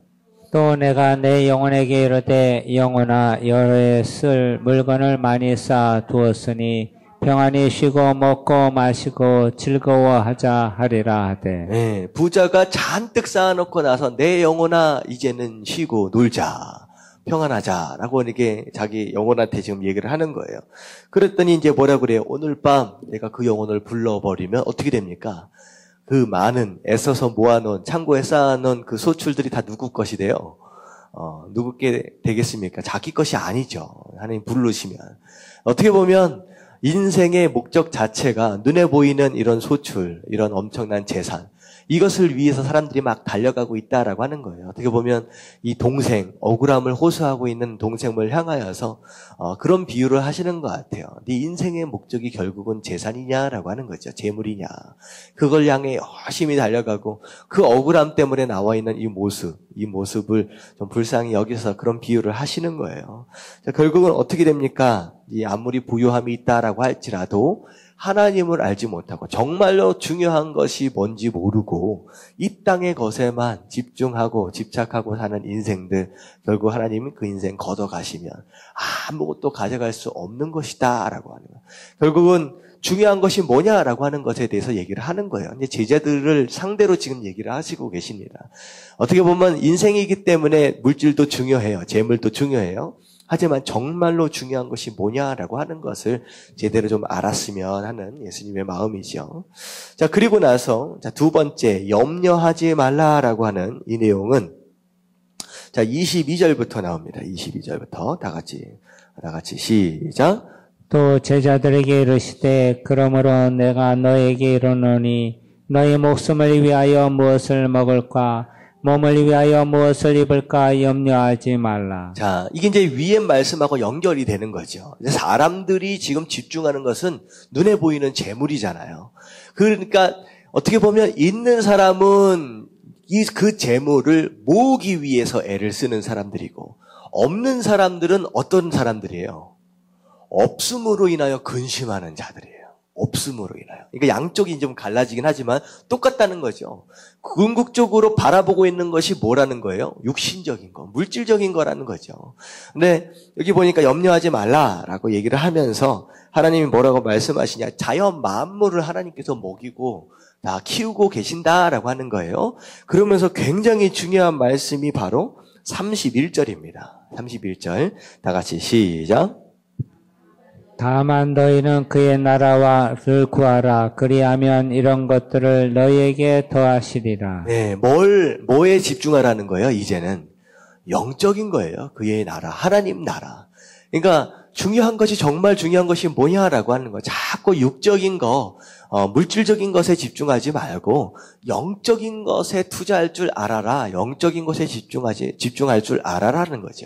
또 내가 내 영혼에게 이르되 영혼아 여러에 쓸 물건을 많이 쌓아 두었으니 평안히 쉬고 먹고 마시고 즐거워하자 하리라 하되. 네, 부자가 잔뜩 쌓아놓고 나서 내 영혼아 이제는 쉬고 놀자. 평안하자라고 이렇게 자기 영혼한테 지금 얘기를 하는 거예요. 그랬더니 이제 뭐라 그래요? 오늘 밤 내가 그 영혼을 불러버리면 어떻게 됩니까? 그 많은 애써서 모아놓은 창고에 쌓아놓은 그 소출들이 다 누구 것이 돼요? 누구께 되겠습니까? 자기 것이 아니죠. 하나님 부르시면. 어떻게 보면 인생의 목적 자체가 눈에 보이는 이런 소출, 이런 엄청난 재산, 이것을 위해서 사람들이 막 달려가고 있다라고 하는 거예요. 어떻게 보면 이 동생, 억울함을 호소하고 있는 동생을 향하여서 그런 비유를 하시는 것 같아요. 네 인생의 목적이 결국은 재산이냐라고 하는 거죠. 재물이냐. 그걸 향해 열심히 달려가고 그 억울함 때문에 나와 있는 이 모습을 좀 불쌍히 여기서 그런 비유를 하시는 거예요. 자, 결국은 어떻게 됩니까? 이 아무리 부유함이 있다라고 할지라도 하나님을 알지 못하고 정말로 중요한 것이 뭔지 모르고 이 땅의 것에만 집중하고 집착하고 사는 인생들, 결국 하나님이 그 인생 걷어가시면 아무것도 가져갈 수 없는 것이다 라고 하는 거예요. 결국은 중요한 것이 뭐냐라고 하는 것에 대해서 얘기를 하는 거예요. 이제 제자들을 상대로 지금 얘기를 하시고 계십니다. 어떻게 보면 인생이기 때문에 물질도 중요해요. 재물도 중요해요. 하지만 정말로 중요한 것이 뭐냐라고 하는 것을 제대로 좀 알았으면 하는 예수님의 마음이죠. 자, 그리고 나서 두 번째 염려하지 말라라고 하는 이 내용은 자, 22절부터 나옵니다. 22절부터 다 같이 시작. 또 제자들에게 이르시되 그러므로 내가 너에게 이르노니 너희 목숨을 위하여 무엇을 먹을까 몸을 위하여 무엇을 입을까 염려하지 말라. 자, 이게 이제 위에 말씀하고 연결이 되는 거죠. 사람들이 지금 집중하는 것은 눈에 보이는 재물이잖아요. 그러니까 어떻게 보면 있는 사람은 그 재물을 모으기 위해서 애를 쓰는 사람들이고 없는 사람들은 어떤 사람들이에요? 없음으로 인하여 근심하는 자들이에요. 없음으로 인하여. 그러니까 양쪽이 좀 갈라지긴 하지만 똑같다는 거죠. 궁극적으로 바라보고 있는 것이 뭐라는 거예요? 육신적인 거, 물질적인 거라는 거죠. 근데 여기 보니까 염려하지 말라라고 얘기를 하면서 하나님이 뭐라고 말씀하시냐? 자연 만물을 하나님께서 먹이고 다 키우고 계신다라고 하는 거예요. 그러면서 굉장히 중요한 말씀이 바로 31절입니다. 31절 다 같이 시작. 다만 너희는 그의 나라와를 구하라. 그리하면 이런 것들을 너희에게 더하시리라. 네, 뭐에 집중하라는 거예요, 이제는? 영적인 거예요. 그의 나라, 하나님 나라. 그러니까 중요한 것이 정말 중요한 것이 뭐냐라고 하는 거. 자꾸 육적인 거, 물질적인 것에 집중하지 말고 영적인 것에 투자할 줄 알아라. 영적인 것에 집중할 줄 알아라는 거죠.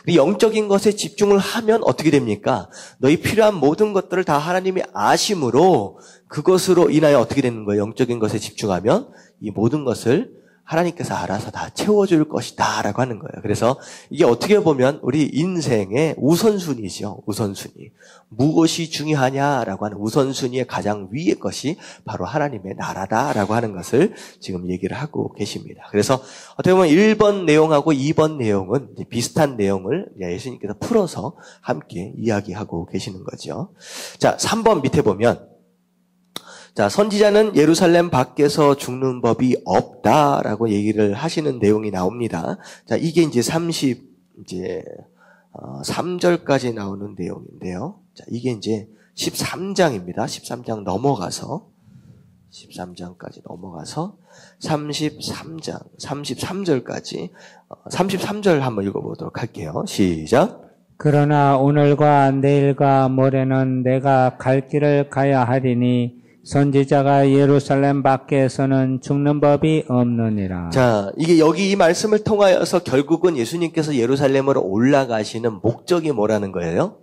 영적인 것에 집중을 하면 어떻게 됩니까? 너희 필요한 모든 것들을 다 하나님이 아심으로 그것으로 인하여 어떻게 되는 거예요? 영적인 것에 집중하면 이 모든 것을 하나님께서 알아서 다 채워줄 것이다 라고 하는 거예요. 그래서 이게 어떻게 보면 우리 인생의 우선순위죠. 우선순위. 무엇이 중요하냐라고 하는 우선순위의 가장 위의 것이 바로 하나님의 나라다라고 하는 것을 지금 얘기를 하고 계십니다. 그래서 어떻게 보면 1번 내용하고 2번 내용은 비슷한 내용을 예수님께서 풀어서 함께 이야기하고 계시는 거죠. 자, 3번 밑에 보면 자, 선지자는 예루살렘 밖에서 죽는 법이 없다라고 얘기를 하시는 내용이 나옵니다. 자, 이게 이제 3절까지 나오는 내용인데요. 자, 이게 이제 13장입니다. 13장 넘어가서 13장까지 넘어가서 33절까지 33절 한번 읽어보도록 할게요. 시작. 그러나 오늘과 내일과 모레는 내가 갈 길을 가야 하리니 선지자가 예루살렘 밖에서는 죽는 법이 없느니라. 자, 이게 여기 이 말씀을 통하여서 결국은 예수님께서 예루살렘으로 올라가시는 목적이 뭐라는 거예요?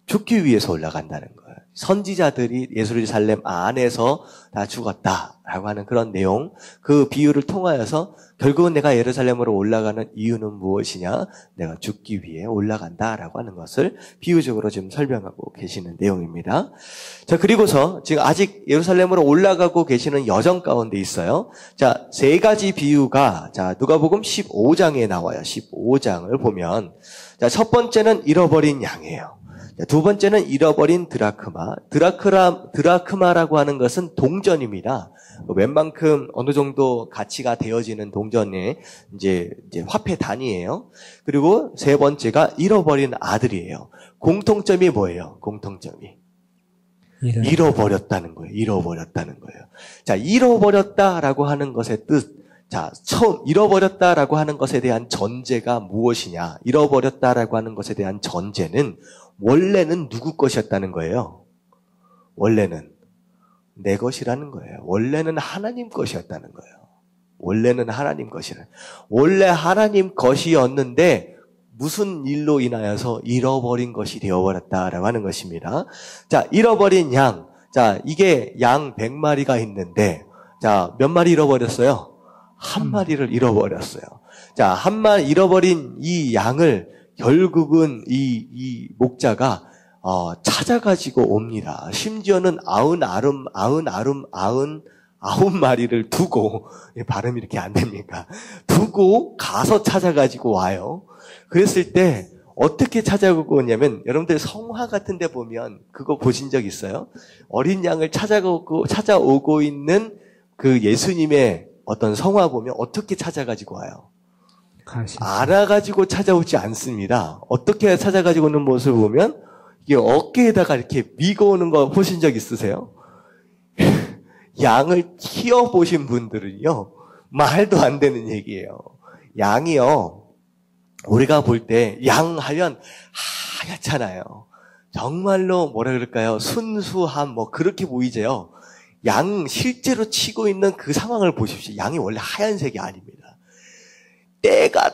죽기 위해서 올라간다는 거예요. 선지자들이 예루살렘 안에서 다 죽었다라고 하는 그런 내용, 그 비유를 통하여서 결국은 내가 예루살렘으로 올라가는 이유는 무엇이냐? 내가 죽기 위해 올라간다라고 하는 것을 비유적으로 지금 설명하고 계시는 내용입니다. 자, 그리고서 지금 아직 예루살렘으로 올라가고 계시는 여정 가운데 있어요. 자, 세 가지 비유가 자, 누가복음 15장에 나와요. 15장을 보면 자, 첫 번째는 잃어버린 양이에요. 두 번째는 잃어버린 드라크마. 드라크마라고 하는 것은 동전입니다. 웬만큼 어느 정도 가치가 되어지는 동전의 이제 화폐 단위예요. 그리고 세 번째가 잃어버린 아들이에요. 공통점이 뭐예요? 공통점이 잃어버렸다는 거예요. 잃어버렸다는 거예요. 자, 잃어버렸다라고 하는 것의 뜻. 자, 처음 잃어버렸다라고 하는 것에 대한 전제가 무엇이냐? 잃어버렸다라고 하는 것에 대한 전제는 원래는 누구 것이었다는 거예요? 원래는 내 것이라는 거예요. 원래는 하나님 것이었다는 거예요. 원래는 하나님 것이라. 원래 하나님 것이었는데 무슨 일로 인하여서 잃어버린 것이 되어버렸다라고 하는 것입니다. 자, 잃어버린 양. 자, 이게 양 100마리가 있는데 자, 몇 마리 잃어버렸어요? 한 마리를 잃어버렸어요. 자, 한 마리 잃어버린 이 양을 결국은 이 목자가 찾아가지고 옵니다. 심지어는 99마리를 두고, 발음이 이렇게 안 됩니까? 두고 가서 찾아가지고 와요. 그랬을 때 어떻게 찾아오고 오냐면 여러분들 성화 같은 데 보면 그거 보신 적 있어요? 어린 양을 찾아오고 있는 그 예수님의 어떤 성화 보면 어떻게 찾아가지고 와요? 알아가지고 찾아오지 않습니다. 어떻게 찾아가지고 오는 모습을 보면 이게 어깨에다가 이렇게 미고 오는 거 보신 적 있으세요? 양을 키워보신 분들은요, 말도 안 되는 얘기예요. 양이요, 우리가 볼 때 양 하면 하얗잖아요. 정말로 뭐라 그럴까요? 순수함 뭐 그렇게 보이죠. 양 실제로 치고 있는 그 상황을 보십시오. 양이 원래 하얀색이 아닙니다. 때가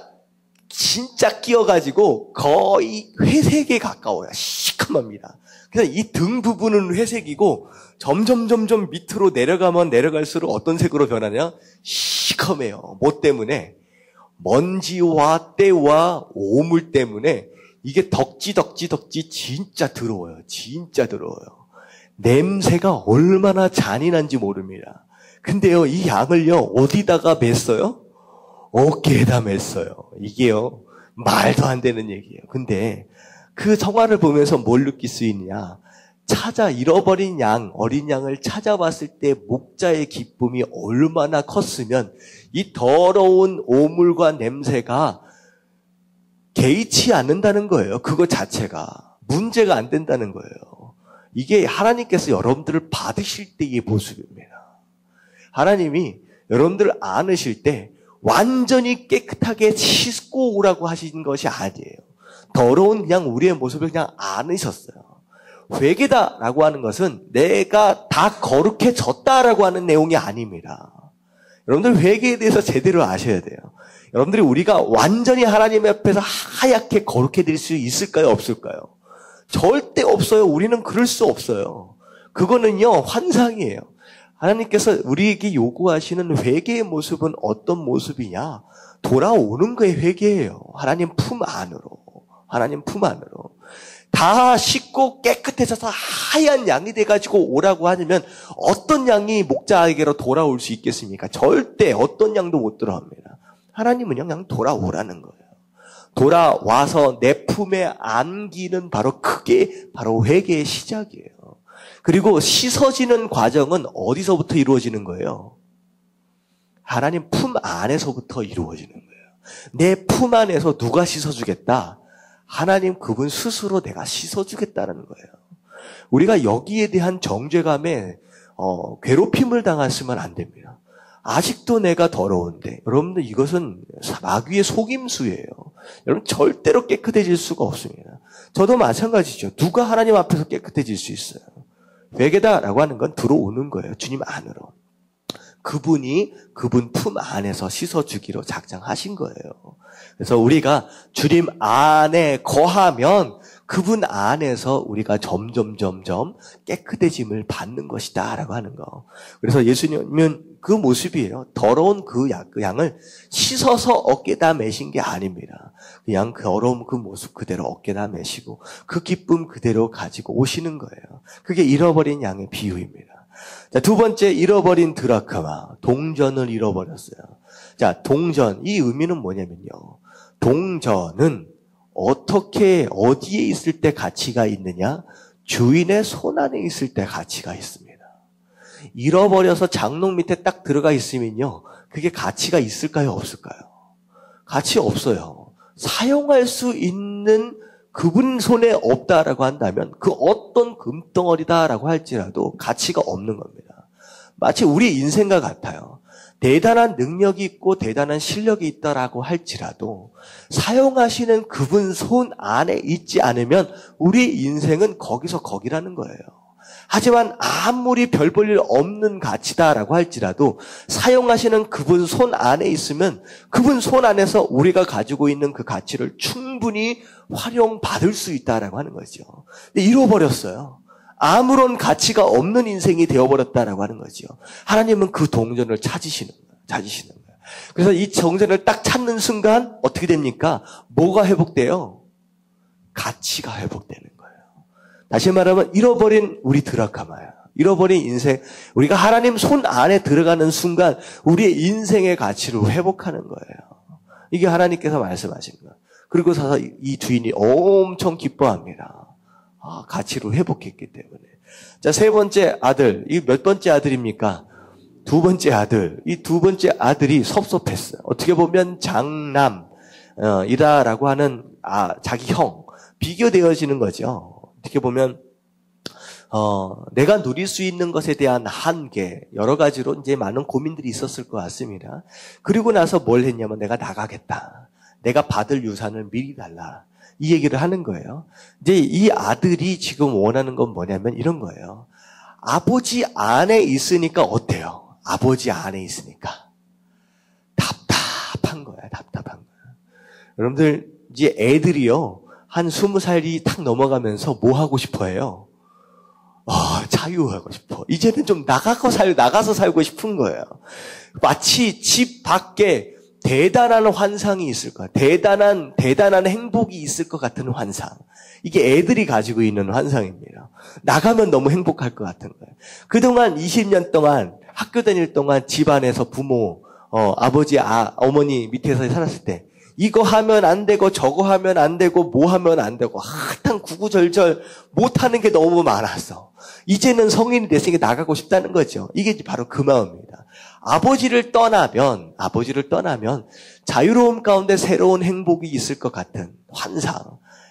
진짜 끼어가지고 거의 회색에 가까워요. 시커멉니다. 그래서 이 등 부분은 회색이고 점점 밑으로 내려가면 내려갈수록 어떤 색으로 변하냐? 시커매요. 뭐 때문에? 먼지와 때와 오물 때문에 이게 덕지 진짜 더러워요. 진짜 더러워요. 냄새가 얼마나 잔인한지 모릅니다. 근데요, 이 양을요, 어디다가 맸어요? 어깨에다 맸어요. 이게요, 말도 안 되는 얘기예요. 근데 그 성화를 보면서 뭘 느낄 수 있냐? 잃어버린 양, 어린 양을 찾아봤을 때 목자의 기쁨이 얼마나 컸으면 이 더러운 오물과 냄새가 개의치 않는다는 거예요. 그거 자체가. 문제가 안 된다는 거예요. 이게 하나님께서 여러분들을 받으실 때의 모습입니다. 하나님이 여러분들을 안으실 때 완전히 깨끗하게 씻고 오라고 하신 것이 아니에요. 더러운 그냥 우리의 모습을 그냥 안으셨어요. 회개다라고 하는 것은 내가 다 거룩해졌다라고 하는 내용이 아닙니다. 여러분들 회개에 대해서 제대로 아셔야 돼요. 여러분들이 우리가 완전히 하나님 앞에서 하얗게 거룩해질 수 있을까요? 없을까요? 절대 없어요. 우리는 그럴 수 없어요. 그거는요, 환상이에요. 하나님께서 우리에게 요구하시는 회개의 모습은 어떤 모습이냐? 돌아오는 거에 회개예요. 하나님 품 안으로. 하나님 품 안으로. 다 씻고 깨끗해져서 하얀 양이 돼가지고 오라고 하면 어떤 양이 목자에게로 돌아올 수 있겠습니까? 절대 어떤 양도 못 돌아옵니다. 하나님은 그냥 돌아오라는 거예요. 돌아와서 내 품에 안기는 그게 바로 회개의 시작이에요. 그리고 씻어지는 과정은 어디서부터 이루어지는 거예요? 하나님 품 안에서부터 이루어지는 거예요. 내 품 안에서 누가 씻어주겠다? 하나님 그분 스스로 내가 씻어주겠다는 거예요. 우리가 여기에 대한 정죄감에 괴롭힘을 당했으면 안 됩니다. 아직도 내가 더러운데 여러분들 이것은 마귀의 속임수예요. 여러분 절대로 깨끗해질 수가 없습니다. 저도 마찬가지죠. 누가 하나님 앞에서 깨끗해질 수 있어요? 회개다라고 하는 건 들어오는 거예요. 주님 안으로. 그분이 그분 품 안에서 씻어주기로 작정하신 거예요. 그래서 우리가 주님 안에 거하면 그분 안에서 우리가 점점 깨끗해짐을 받는 것이다 라고 하는 거. 그래서 예수님은 그 모습이에요. 더러운 그 양을 씻어서 어깨다 메신 게 아닙니다. 그냥 그 더러운 그 모습 그대로 어깨다 메시고 그 기쁨 그대로 가지고 오시는 거예요. 그게 잃어버린 양의 비유입니다. 자, 두 번째, 잃어버린 드라크마. 동전을 잃어버렸어요. 자, 동전. 이 의미는 뭐냐면요. 동전은 어떻게, 어디에 있을 때 가치가 있느냐? 주인의 손 안에 있을 때 가치가 있습니다. 잃어버려서 장롱 밑에 딱 들어가 있으면요. 그게 가치가 있을까요? 없을까요? 가치 없어요. 사용할 수 있는 그분 손에 없다라고 한다면 그 어떤 금덩어리다라고 할지라도 가치가 없는 겁니다. 마치 우리 인생과 같아요. 대단한 능력이 있고 대단한 실력이 있다라고 할지라도 사용하시는 그분 손 안에 있지 않으면 우리 인생은 거기서 거기라는 거예요. 하지만 아무리 별 볼 일 없는 가치다라고 할지라도 사용하시는 그분 손 안에 있으면 그분 손 안에서 우리가 가지고 있는 그 가치를 충분히 활용받을 수 있다라고 하는 거죠. 근데 잃어버렸어요. 아무런 가치가 없는 인생이 되어버렸다라고 하는 거죠. 하나님은 그 동전을 찾으시는 거예요. 그래서 이 동전을 딱 찾는 순간 어떻게 됩니까? 뭐가 회복돼요? 가치가 회복되는 거예요. 다시 말하면 잃어버린 우리 드라카마야. 잃어버린 인생. 우리가 하나님 손 안에 들어가는 순간 우리의 인생의 가치를 회복하는 거예요. 이게 하나님께서 말씀하신 거예요. 그리고 나서 이 주인이 엄청 기뻐합니다. 가치를 회복했기 때문에. 자, 세 번째 아들. 이 몇 번째 아들입니까? 두 번째 아들. 이 두 번째 아들이 섭섭했어요. 어떻게 보면 장남이다라고 하는 자기 형. 비교되어지는 거죠. 어떻게 보면 내가 누릴 수 있는 것에 대한 한계, 여러 가지로 이제 많은 고민들이 있었을 것 같습니다. 그리고 나서 뭘 했냐면 내가 나가겠다. 내가 받을 유산을 미리 달라. 이 얘기를 하는 거예요. 이제 이 아들이 지금 원하는 건 뭐냐면 이런 거예요. 아버지 안에 있으니까 어때요? 아버지 안에 있으니까 답답한 거야. 답답한 거야. 여러분들 이제 애들이요. 한 20살이 탁 넘어가면서 뭐 하고 싶어 해요? 자유하고 싶어. 이제는 좀 나가서 살고 싶은 거예요. 마치 집 밖에 대단한 환상이 있을 거야. 대단한 행복이 있을 것 같은 환상. 이게 애들이 가지고 있는 환상입니다. 나가면 너무 행복할 것 같은 거예요. 그동안 20년 동안 학교 다닐 동안 집안에서 부모, 아버지, 어머니 밑에서 살았을 때 이거 하면 안 되고 저거 하면 안 되고 뭐 하면 안 되고 하여튼 구구절절 못하는 게 너무 많았어. 이제는 성인이 됐으니까 나가고 싶다는 거죠. 이게 바로 그 마음입니다. 아버지를 떠나면 자유로움 가운데 새로운 행복이 있을 것 같은 환상.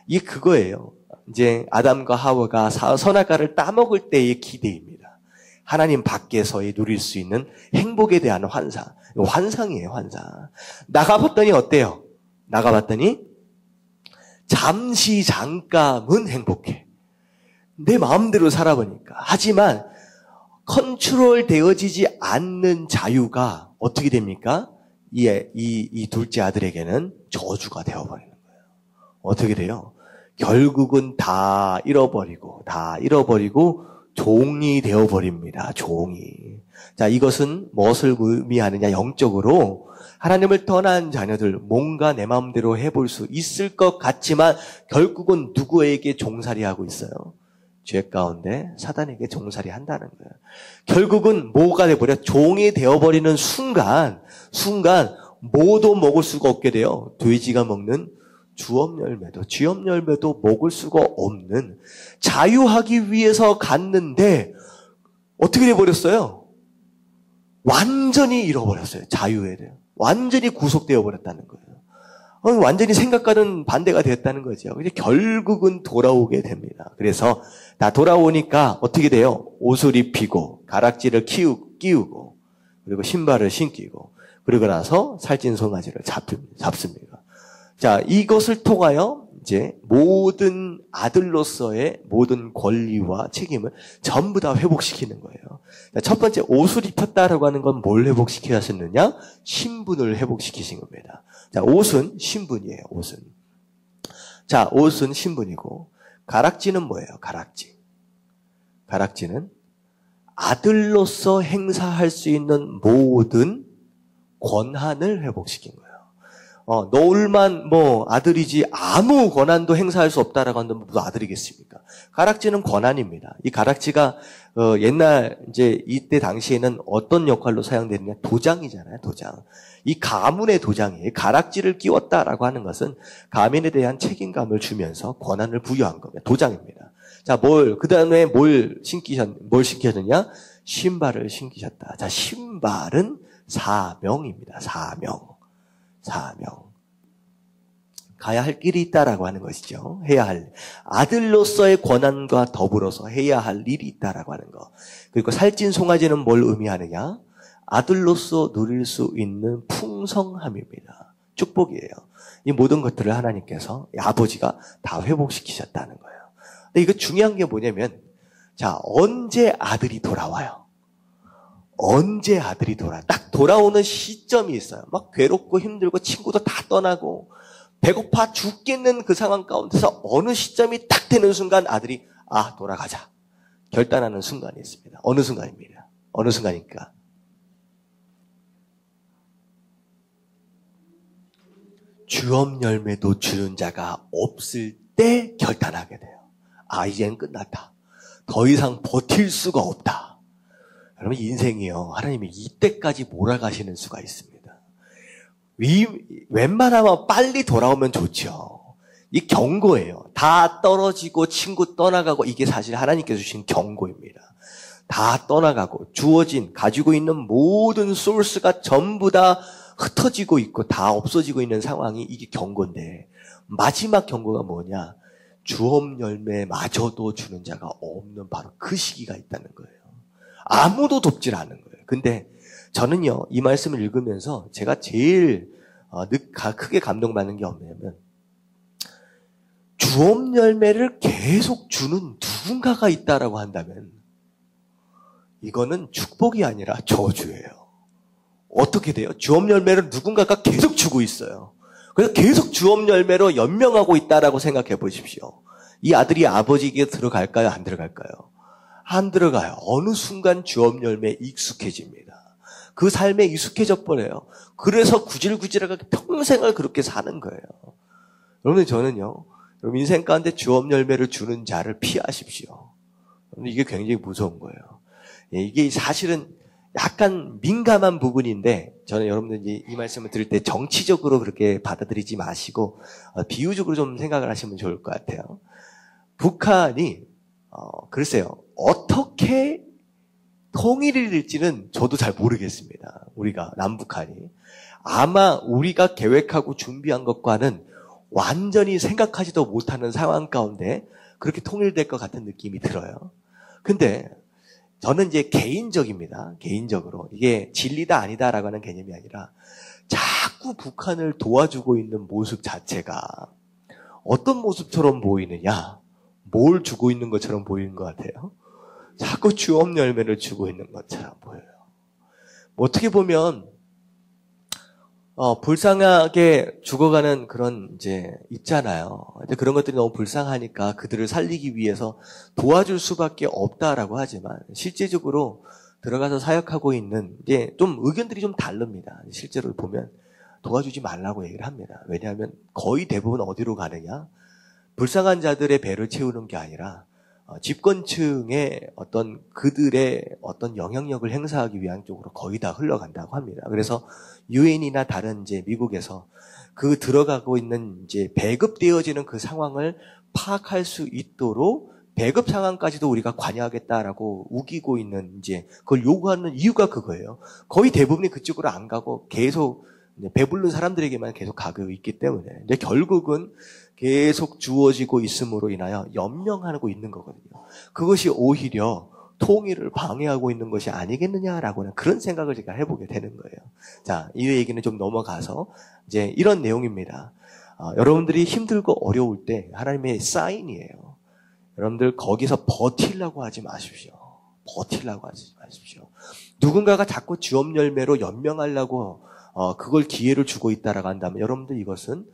이게 그거예요. 이제 아담과 하와가 선악과를 따먹을 때의 기대입니다. 하나님 밖에서의 누릴 수 있는 행복에 대한 환상. 환상이에요, 환상. 나가봤더니 어때요? 나가봤더니 잠깐은 행복해. 내 마음대로 살아보니까. 하지만 컨트롤 되어지지 않는 자유가 어떻게 됩니까? 이 둘째 아들에게는 저주가 되어버리는 거예요. 어떻게 돼요? 결국은 다 잃어버리고 종이 되어버립니다. 종이. 자, 이것은 무엇을 의미하느냐? 영적으로 하나님을 떠난 자녀들 뭔가 내 마음대로 해볼 수 있을 것 같지만 결국은 누구에게 종살이하고 있어요? 죄 가운데 사단에게 종살이 한다는 거예요. 결국은 뭐가 돼버려? 종이 되어버리는 순간 뭐도 먹을 수가 없게 돼요. 돼지가 먹는 쥐업 열매도 먹을 수가 없는 자유하기 위해서 갔는데 어떻게 돼버렸어요? 완전히 잃어버렸어요. 자유에 대해. 완전히 구속되어 버렸다는 거예요. 완전히 생각과는 반대가 되었다는 거죠. 근데 결국은 돌아오게 됩니다. 그래서 다 돌아오니까 어떻게 돼요? 옷을 입히고 가락지를 끼우고 그리고 신발을 신기고 그러고 나서 살찐 송아지를 잡습니다. 자, 이것을 통하여 이제 모든 아들로서의 모든 권리와 책임을 전부 다 회복시키는 거예요. 첫 번째, 옷을 입혔다라고 하는 건 뭘 회복시키셨느냐? 신분을 회복시키신 겁니다. 자, 옷은 신분이에요, 옷은. 자, 옷은 신분이고, 가락지는 뭐예요? 가락지. 가락지는 아들로서 행사할 수 있는 모든 권한을 회복시킨 거예요. 너울만 아들이지 아무 권한도 행사할 수 없다라고 한다면 무슨 아들이겠습니까? 가락지는 권한입니다. 이 가락지가 옛날 이제 이때 당시에는 어떤 역할로 사용되느냐? 도장이잖아요, 도장. 이 가문의 도장이에요. 가락지를 끼웠다라고 하는 것은 가문에 대한 책임감을 주면서 권한을 부여한 겁니다. 도장입니다. 자, 그 다음에 뭘 신기셨느냐? 신발을 신기셨다. 자, 신발은 사명입니다. 사명. 가야 할 길이 있다라고 하는 것이죠. 해야 할. 아들로서의 권한과 더불어서 해야 할 일이 있다라고 하는 것. 그리고 살찐 송아지는 뭘 의미하느냐? 아들로서 누릴 수 있는 풍성함입니다. 축복이에요. 이 모든 것들을 하나님께서 아버지가 다 회복시키셨다는 거예요. 근데 이거 중요한 게 뭐냐면, 자, 언제 아들이 돌아와요? 언제 아들이 딱 돌아오는 시점이 있어요. 막 괴롭고 힘들고 친구도 다 떠나고 배고파 죽겠는 그 상황 가운데서 어느 시점이 딱 되는 순간 아들이 돌아가자 결단하는 순간이 있습니다. 어느 순간입니다. 어느 순간입니까? 주업 열매도 주는 자가 없을 때 결단하게 돼요. 이젠 끝났다. 더 이상 버틸 수가 없다. 여러분, 인생이요, 하나님이 이때까지 몰아가시는 수가 있습니다. 웬만하면 빨리 돌아오면 좋죠. 이 경고예요. 다 떨어지고 친구 떠나가고, 이게 사실 하나님께서 주신 경고입니다. 다 떠나가고 주어진 가지고 있는 모든 소스가 전부 다 흩어지고 있고 다 없어지고 있는 상황이 이게 경고인데, 마지막 경고가 뭐냐? 주업 열매마저도 주는 자가 없는 바로 그 시기가 있다는 거예요. 아무도 돕질 않은 거예요. 근데 저는요, 이 말씀을 읽으면서 제가 제일 크게 감동받는 게 뭐냐면, 주업 열매를 계속 주는 누군가가 있다라고 한다면 이거는 축복이 아니라 저주예요. 어떻게 돼요? 주업 열매를 누군가가 계속 주고 있어요. 그래서 계속 주업 열매로 연명하고 있다라고 생각해 보십시오. 이 아들이 아버지에게 들어갈까요? 안 들어갈까요? 안 들어가요. 어느 순간 주업 열매에 익숙해집니다. 그 삶에 익숙해져 버려요. 그래서 구질구질하게 평생을 그렇게 사는 거예요. 여러분, 저는요, 여러분 인생 가운데 주업 열매를 주는 자를 피하십시오. 이게 굉장히 무서운 거예요. 이게 사실은 약간 민감한 부분인데, 저는 여러분들이 이 말씀을 들을 때 정치적으로 그렇게 받아들이지 마시고 비유적으로 좀 생각을 하시면 좋을 것 같아요. 북한이 글쎄요, 어떻게 통일이 될지는 저도 잘 모르겠습니다. 우리가 남북한이 아마 우리가 계획하고 준비한 것과는 완전히 생각하지도 못하는 상황 가운데 그렇게 통일될 것 같은 느낌이 들어요. 근데 저는 이제 개인적입니다. 개인적으로 이게 진리다 아니다라고 하는 개념이 아니라 자꾸 북한을 도와주고 있는 모습 자체가 어떤 모습처럼 보이느냐, 뭘 주고 있는 것처럼 보이는 것 같아요. 자꾸 주업 열매를 주고 있는 것처럼 보여요. 어떻게 보면 불쌍하게 죽어가는 그런 이제 있잖아요. 근데 그런 것들이 너무 불쌍하니까 그들을 살리기 위해서 도와줄 수밖에 없다라고 하지만, 실제적으로 들어가서 사역하고 있는 이제 좀 의견들이 좀 다릅니다. 실제로 보면 도와주지 말라고 얘기를 합니다. 왜냐하면 거의 대부분 어디로 가느냐? 불쌍한 자들의 배를 채우는 게 아니라 집권층의 그들의 어떤 영향력을 행사하기 위한 쪽으로 거의 다 흘러간다고 합니다. 그래서 유엔이나 다른 이제 미국에서 그 들어가고 있는 이제 배급되어지는 그 상황을 파악할 수 있도록 배급 상황까지도 우리가 관여하겠다라고 우기고 있는, 이제 그걸 요구하는 이유가 그거예요. 거의 대부분이 그쪽으로 안 가고 계속 배부른 사람들에게만 계속 가고 있기 때문에. 근데 결국은 계속 주어지고 있음으로 인하여 연명하고 있는 거거든요. 그것이 오히려 통일을 방해하고 있는 것이 아니겠느냐라고는 그런 생각을 제가 해보게 되는 거예요. 자, 이 얘기는 좀 넘어가서 이제 이런 내용입니다. 여러분들이 힘들고 어려울 때 하나님의 사인이에요. 여러분들 거기서 버틸라고 하지 마십시오. 버틸라고 하지 마십시오. 누군가가 자꾸 주업 열매로 연명하려고 그걸 기회를 주고 있다라고 한다면 여러분들 이것은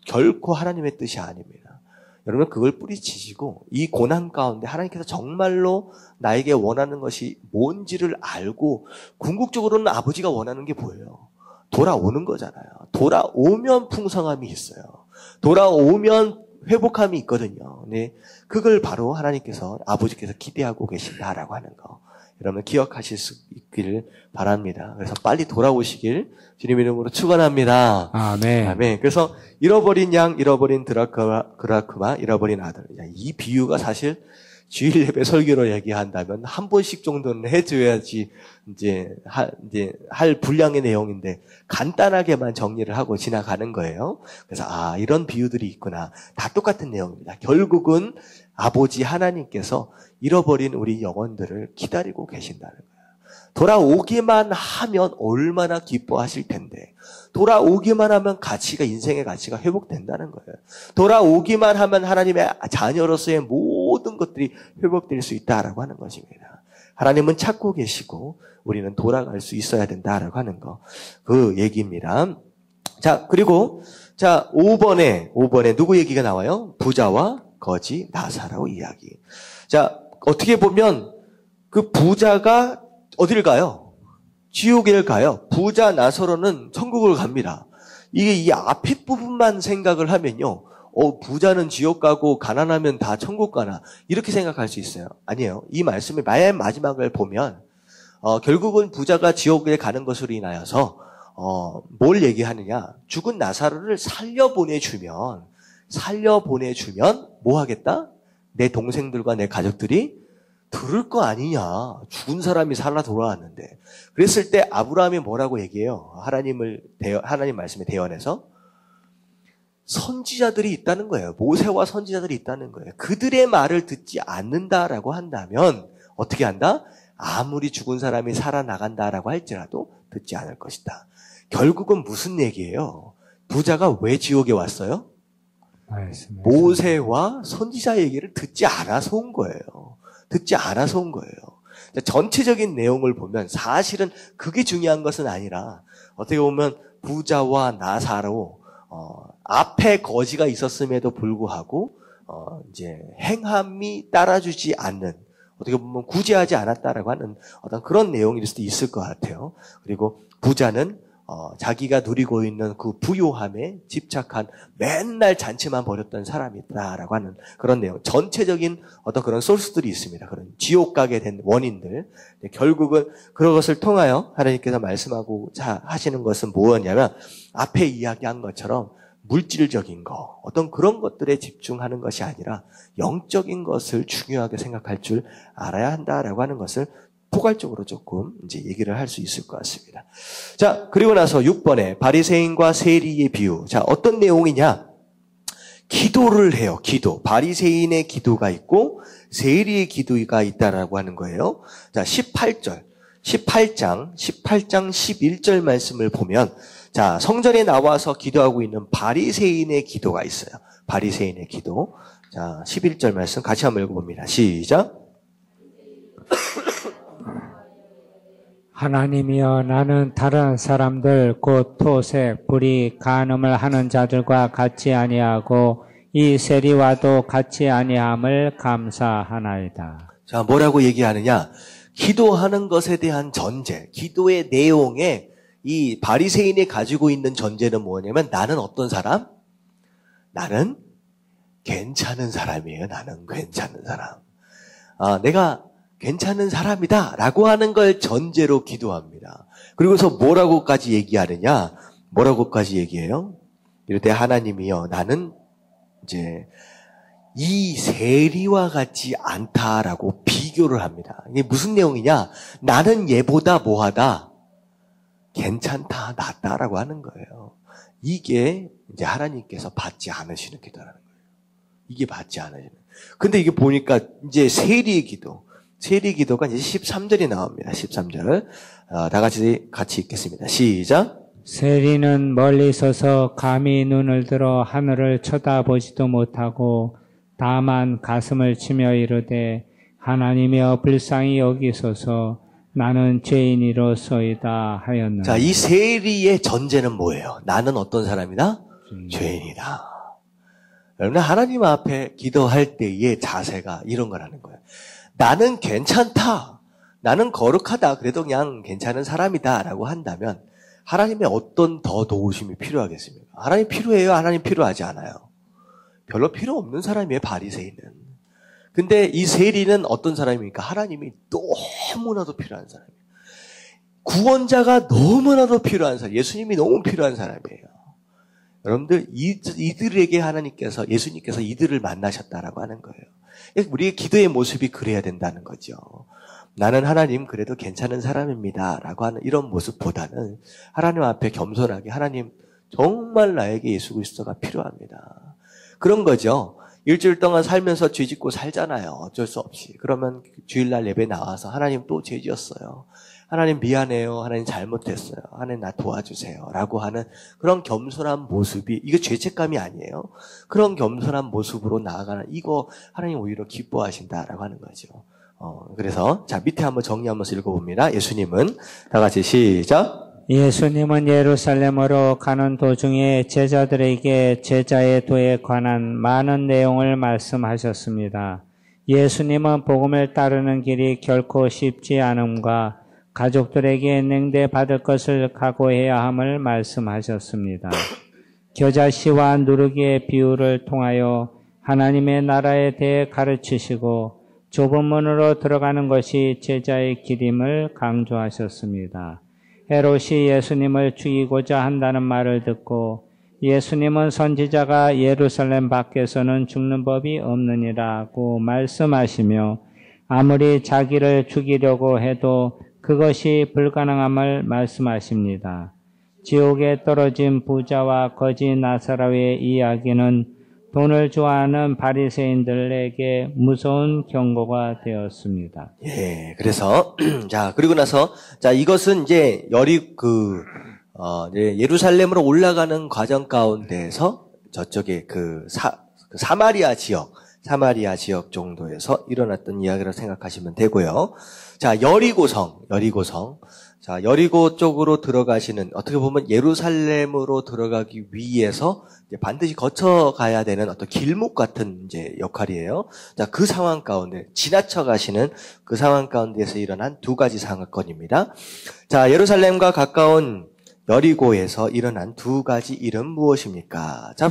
결코 하나님의 뜻이 아닙니다. 여러분 그걸 뿌리치시고 이 고난 가운데 하나님께서 정말로 나에게 원하는 것이 뭔지를 알고 궁극적으로는 아버지가 원하는 게 뭐예요? 돌아오는 거잖아요. 돌아오면 풍성함이 있어요. 돌아오면 회복함이 있거든요. 네, 그걸 바로 하나님께서 아버지께서 기대하고 계신다라고 하는 거. 여러분 기억하실 수 있기를 바랍니다. 그래서 빨리 돌아오시길 주님 이름으로 축원합니다. 아멘. 아멘. 그래서 잃어버린 양, 잃어버린 드라크마, 잃어버린 아들. 이 비유가 사실 주일 예배 설교로 얘기한다면 한 번씩 정도는 해줘야지 이제 할 분량의 내용인데 간단하게만 정리를 하고 지나가는 거예요. 그래서 이런 비유들이 있구나. 다 똑같은 내용입니다. 결국은 아버지 하나님께서 잃어버린 우리 영혼들을 기다리고 계신다는 거예요. 돌아오기만 하면 얼마나 기뻐하실 텐데 돌아오기만 하면 인생의 가치가 회복된다는 거예요. 돌아오기만 하면 하나님의 자녀로서의 모든 것들이 회복될 수 있다라고 하는 것입니다. 하나님은 찾고 계시고 우리는 돌아갈 수 있어야 된다라고 하는 거. 그 얘기입니다. 자, 그리고 5번에 누구 얘기가 나와요? 부자와 거지 나사로 이야기. 자, 어떻게 보면 그 부자가 어딜 가요? 지옥에 가요. 부자 나사로는 천국을 갑니다. 이게 이 앞에 부분만 생각을 하면요. 부자는 지옥 가고 가난하면 다 천국 가나 이렇게 생각할 수 있어요. 아니에요. 이 말씀의 맨 마지막을 보면 결국은 부자가 지옥에 가는 것으로 인하여서 뭘 얘기하느냐? 죽은 나사로를 살려보내주면 뭐 하겠다? 내 동생들과 내 가족들이 들을 거 아니냐. 죽은 사람이 살아 돌아왔는데. 그랬을 때 아브라함이 뭐라고 얘기해요? 하나님 말씀에 대언해서 선지자들이 있다는 거예요. 모세와 선지자들이 있다는 거예요. 그들의 말을 듣지 않는다라고 한다면 어떻게 한다? 아무리 죽은 사람이 살아나간다라고 할지라도 듣지 않을 것이다. 결국은 무슨 얘기예요? 부자가 왜 지옥에 왔어요? 모세와 선지자 얘기를 듣지 않아서 온 거예요. 전체적인 내용을 보면 사실은 그게 중요한 것은 아니라 어떻게 보면 부자와 나사로 앞에 거지가 있었음에도 불구하고 이제 행함이 따라주지 않는 어떻게 보면 구제하지 않았다라고 하는 어떤 그런 내용일 수도 있을 것 같아요. 그리고 부자는 자기가 누리고 있는 그 부요함에 집착한 맨날 잔치만 벌였던 사람이다라고 하는 그런 내용. 전체적인 어떤 그런 소스들이 있습니다. 그런 지옥 가게 된 원인들. 결국은 그런 것을 통하여 하나님께서 말씀하고 하시는 것은 무엇이냐면 앞에 이야기한 것처럼 물질적인 거, 어떤 그런 것들에 집중하는 것이 아니라 영적인 것을 중요하게 생각할 줄 알아야 한다라고 하는 것을 포괄적으로 조금 이제 얘기를 할 수 있을 것 같습니다. 자, 그리고 나서 6번에 바리새인과 세리의 비유. 자, 어떤 내용이냐? 기도를 해요. 기도. 바리새인의 기도가 있고 세리의 기도가 있다라고 하는 거예요. 자, 18장 11절 말씀을 보면 자, 성전에 나와서 기도하고 있는 바리새인의 기도가 있어요. 바리새인의 기도. 자, 11절 말씀 같이 한번 읽어봅니다. 시작. 하나님이여 나는 다른 사람들 곧 토색, 불의, 간음을 하는 자들과 같이 아니하고 이 세리와도 같이 아니함을 감사하나이다. 자, 뭐라고 얘기하느냐? 기도하는 것에 대한 전제, 기도의 내용에 이 바리새인이 가지고 있는 전제는 뭐냐면 나는 어떤 사람? 나는 괜찮은 사람이에요. 나는 괜찮은 사람. 내가 괜찮은 사람이다 라고 하는 걸 전제로 기도합니다. 그리고서 뭐라고까지 얘기하느냐? 뭐라고까지 얘기해요? 이럴 때 하나님이요. 나는 이제 이 세리와 같지 않다라고 비교를 합니다. 이게 무슨 내용이냐? 나는 얘보다 뭐하다? 괜찮다, 낫다라고 하는 거예요. 이게 이제 하나님께서 받지 않으시는 기도라는 거예요. 이게 받지 않으시는. 근데 이게 보니까 이제 세리의 기도가 이제 13절이 나옵니다. 13절. 다 같이 읽겠습니다. 시작. 세리는 멀리 서서 감히 눈을 들어 하늘을 쳐다보지도 못하고 다만 가슴을 치며 이르되 하나님이여 불쌍히 여기소서 나는 죄인이로소이다 하였느니라. 자, 이 세리의 전제는 뭐예요? 나는 어떤 사람이다? 죄인이다. 여러분, 하나님 앞에 기도할 때의 자세가 이런 거라는 거예요. 나는 괜찮다. 나는 거룩하다. 그래도 그냥 괜찮은 사람이다. 라고 한다면 하나님의 어떤 더 도우심이 필요하겠습니까? 하나님 필요해요? 하나님 필요하지 않아요? 별로 필요 없는 사람이에요, 바리새인은. 근데 이 세리는 어떤 사람입니까? 하나님이 너무나도 필요한 사람이에요. 구원자가 너무나도 필요한 사람, 예수님이 너무 필요한 사람이에요. 여러분들, 이들에게 하나님께서, 예수님께서 이들을 만나셨다라고 하는 거예요. 우리의 기도의 모습이 그래야 된다는 거죠. 나는 하나님 그래도 괜찮은 사람입니다 라고 하는 이런 모습보다는 하나님 앞에 겸손하게 하나님 정말 나에게 예수 그리스도가 필요합니다. 그런 거죠. 일주일 동안 살면서 죄 짓고 살잖아요. 어쩔 수 없이. 그러면 주일날 예배 나와서 하나님 또 죄 지었어요. 하나님 미안해요. 하나님 잘못했어요. 하나님 나 도와주세요. 라고 하는 그런 겸손한 모습이, 이거 죄책감이 아니에요. 그런 겸손한 모습으로 나아가는, 이거 하나님 오히려 기뻐하신다라고 하는 거죠. 그래서 자, 밑에 한번 정리 한번 읽어봅니다. 예수님은 다 같이 시작. 예수님은 예루살렘으로 가는 도중에 제자들에게 제자의 도에 관한 많은 내용을 말씀하셨습니다. 예수님은 복음을 따르는 길이 결코 쉽지 않음과 가족들에게 냉대받을 것을 각오해야 함을 말씀하셨습니다. 겨자씨와 누르기의 비유를 통하여 하나님의 나라에 대해 가르치시고 좁은 문으로 들어가는 것이 제자의 길임을 강조하셨습니다. 헤롯이 예수님을 죽이고자 한다는 말을 듣고 예수님은 선지자가 예루살렘 밖에서는 죽는 법이 없느니라고 말씀하시며 아무리 자기를 죽이려고 해도 그것이 불가능함을 말씀하십니다. 지옥에 떨어진 부자와 거지 나사로의 이야기는 돈을 좋아하는 바리새인들에게 무서운 경고가 되었습니다. 예, 그래서 자, 그리고 나서 자, 이것은 이제 예루살렘으로 올라가는 과정 가운데에서 저쪽에 사마리아 지역 정도에서 일어났던 이야기라고 생각하시면 되고요. 자, 여리고성. 자, 여리고 쪽으로 들어가시는, 어떻게 보면 예루살렘으로 들어가기 위해서 이제 반드시 거쳐가야 되는 어떤 길목 같은 이제 역할이에요. 자, 그 상황 가운데, 지나쳐 가시는 그 상황 가운데에서 일어난 두 가지 사건입니다. 자, 예루살렘과 가까운 여리고에서 일어난 두 가지 일은 무엇입니까? 자,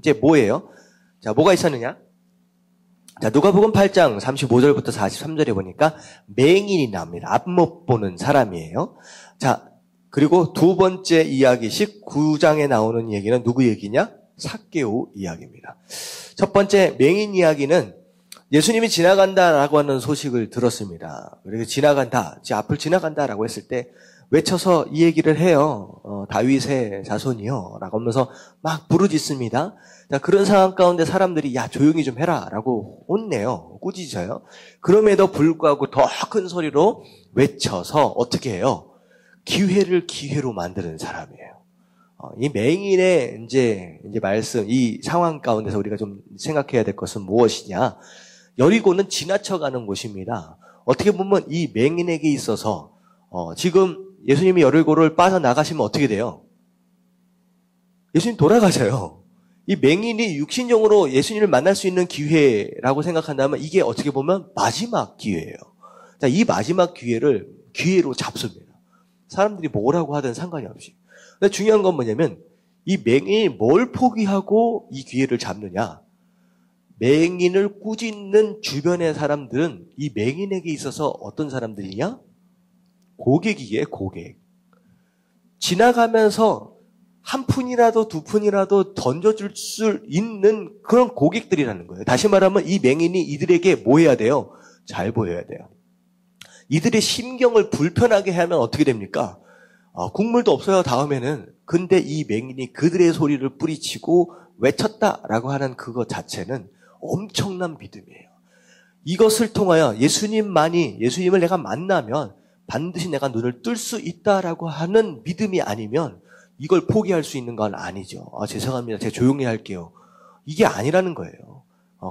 이제 뭐예요? 자, 뭐가 있었느냐? 자, 누가복음 8장 35절부터 43절에 보니까 맹인이 나옵니다. 앞못 보는 사람이에요. 자, 그리고 두 번째 이야기 19장에 나오는 얘기는 누구 얘기냐? 삭개오 이야기입니다. 첫 번째 맹인 이야기는 예수님이 지나간다라고 하는 소식을 들었습니다. 그리고 지나간다, 앞을 지나간다라고 했을 때 외쳐서 이 얘기를 해요. 다윗의 자손이요 라고 하면서 막 부르짖습니다. 자, 그런 상황 가운데 사람들이 야, 조용히 좀 해라 라고 혼내요. 꾸짖어요. 그럼에도 불구하고 더 큰 소리로 외쳐서 어떻게 해요? 기회를 기회로 만드는 사람이에요. 이 맹인의 이제 말씀, 이 상황 가운데서 우리가 좀 생각해야 될 것은 무엇이냐? 여리고는 지나쳐가는 곳입니다. 어떻게 보면 이 맹인에게 있어서 지금 예수님이 여리고를 빠져나가시면 어떻게 돼요? 예수님 돌아가셔요. 이 맹인이 육신적으로 예수님을 만날 수 있는 기회라고 생각한다면 이게 어떻게 보면 마지막 기회예요. 자, 이 마지막 기회로 잡습니다. 사람들이 뭐라고 하든 상관이 없이. 근데 중요한 건 뭐냐면 이 맹인이 뭘 포기하고 이 기회를 잡느냐? 맹인을 꾸짖는 주변의 사람들은 이 맹인에게 있어서 어떤 사람들이냐? 고객이에요, 고객. 지나가면서 한 푼이라도 두 푼이라도 던져줄 수 있는 그런 고객들이라는 거예요. 다시 말하면 이 맹인이 이들에게 뭐 해야 돼요? 잘 보여야 돼요. 이들의 심경을 불편하게 하면 어떻게 됩니까? 국물도 없어요, 다음에는. 근데 이 맹인이 그들의 소리를 뿌리치고 외쳤다라고 하는 그것 자체는 엄청난 믿음이에요. 이것을 통하여 예수님을 내가 만나면 반드시 내가 눈을 뜰 수 있다라고 하는 믿음이 아니면 이걸 포기할 수 있는 건 아니죠. 죄송합니다. 제가 조용히 할게요. 이게 아니라는 거예요.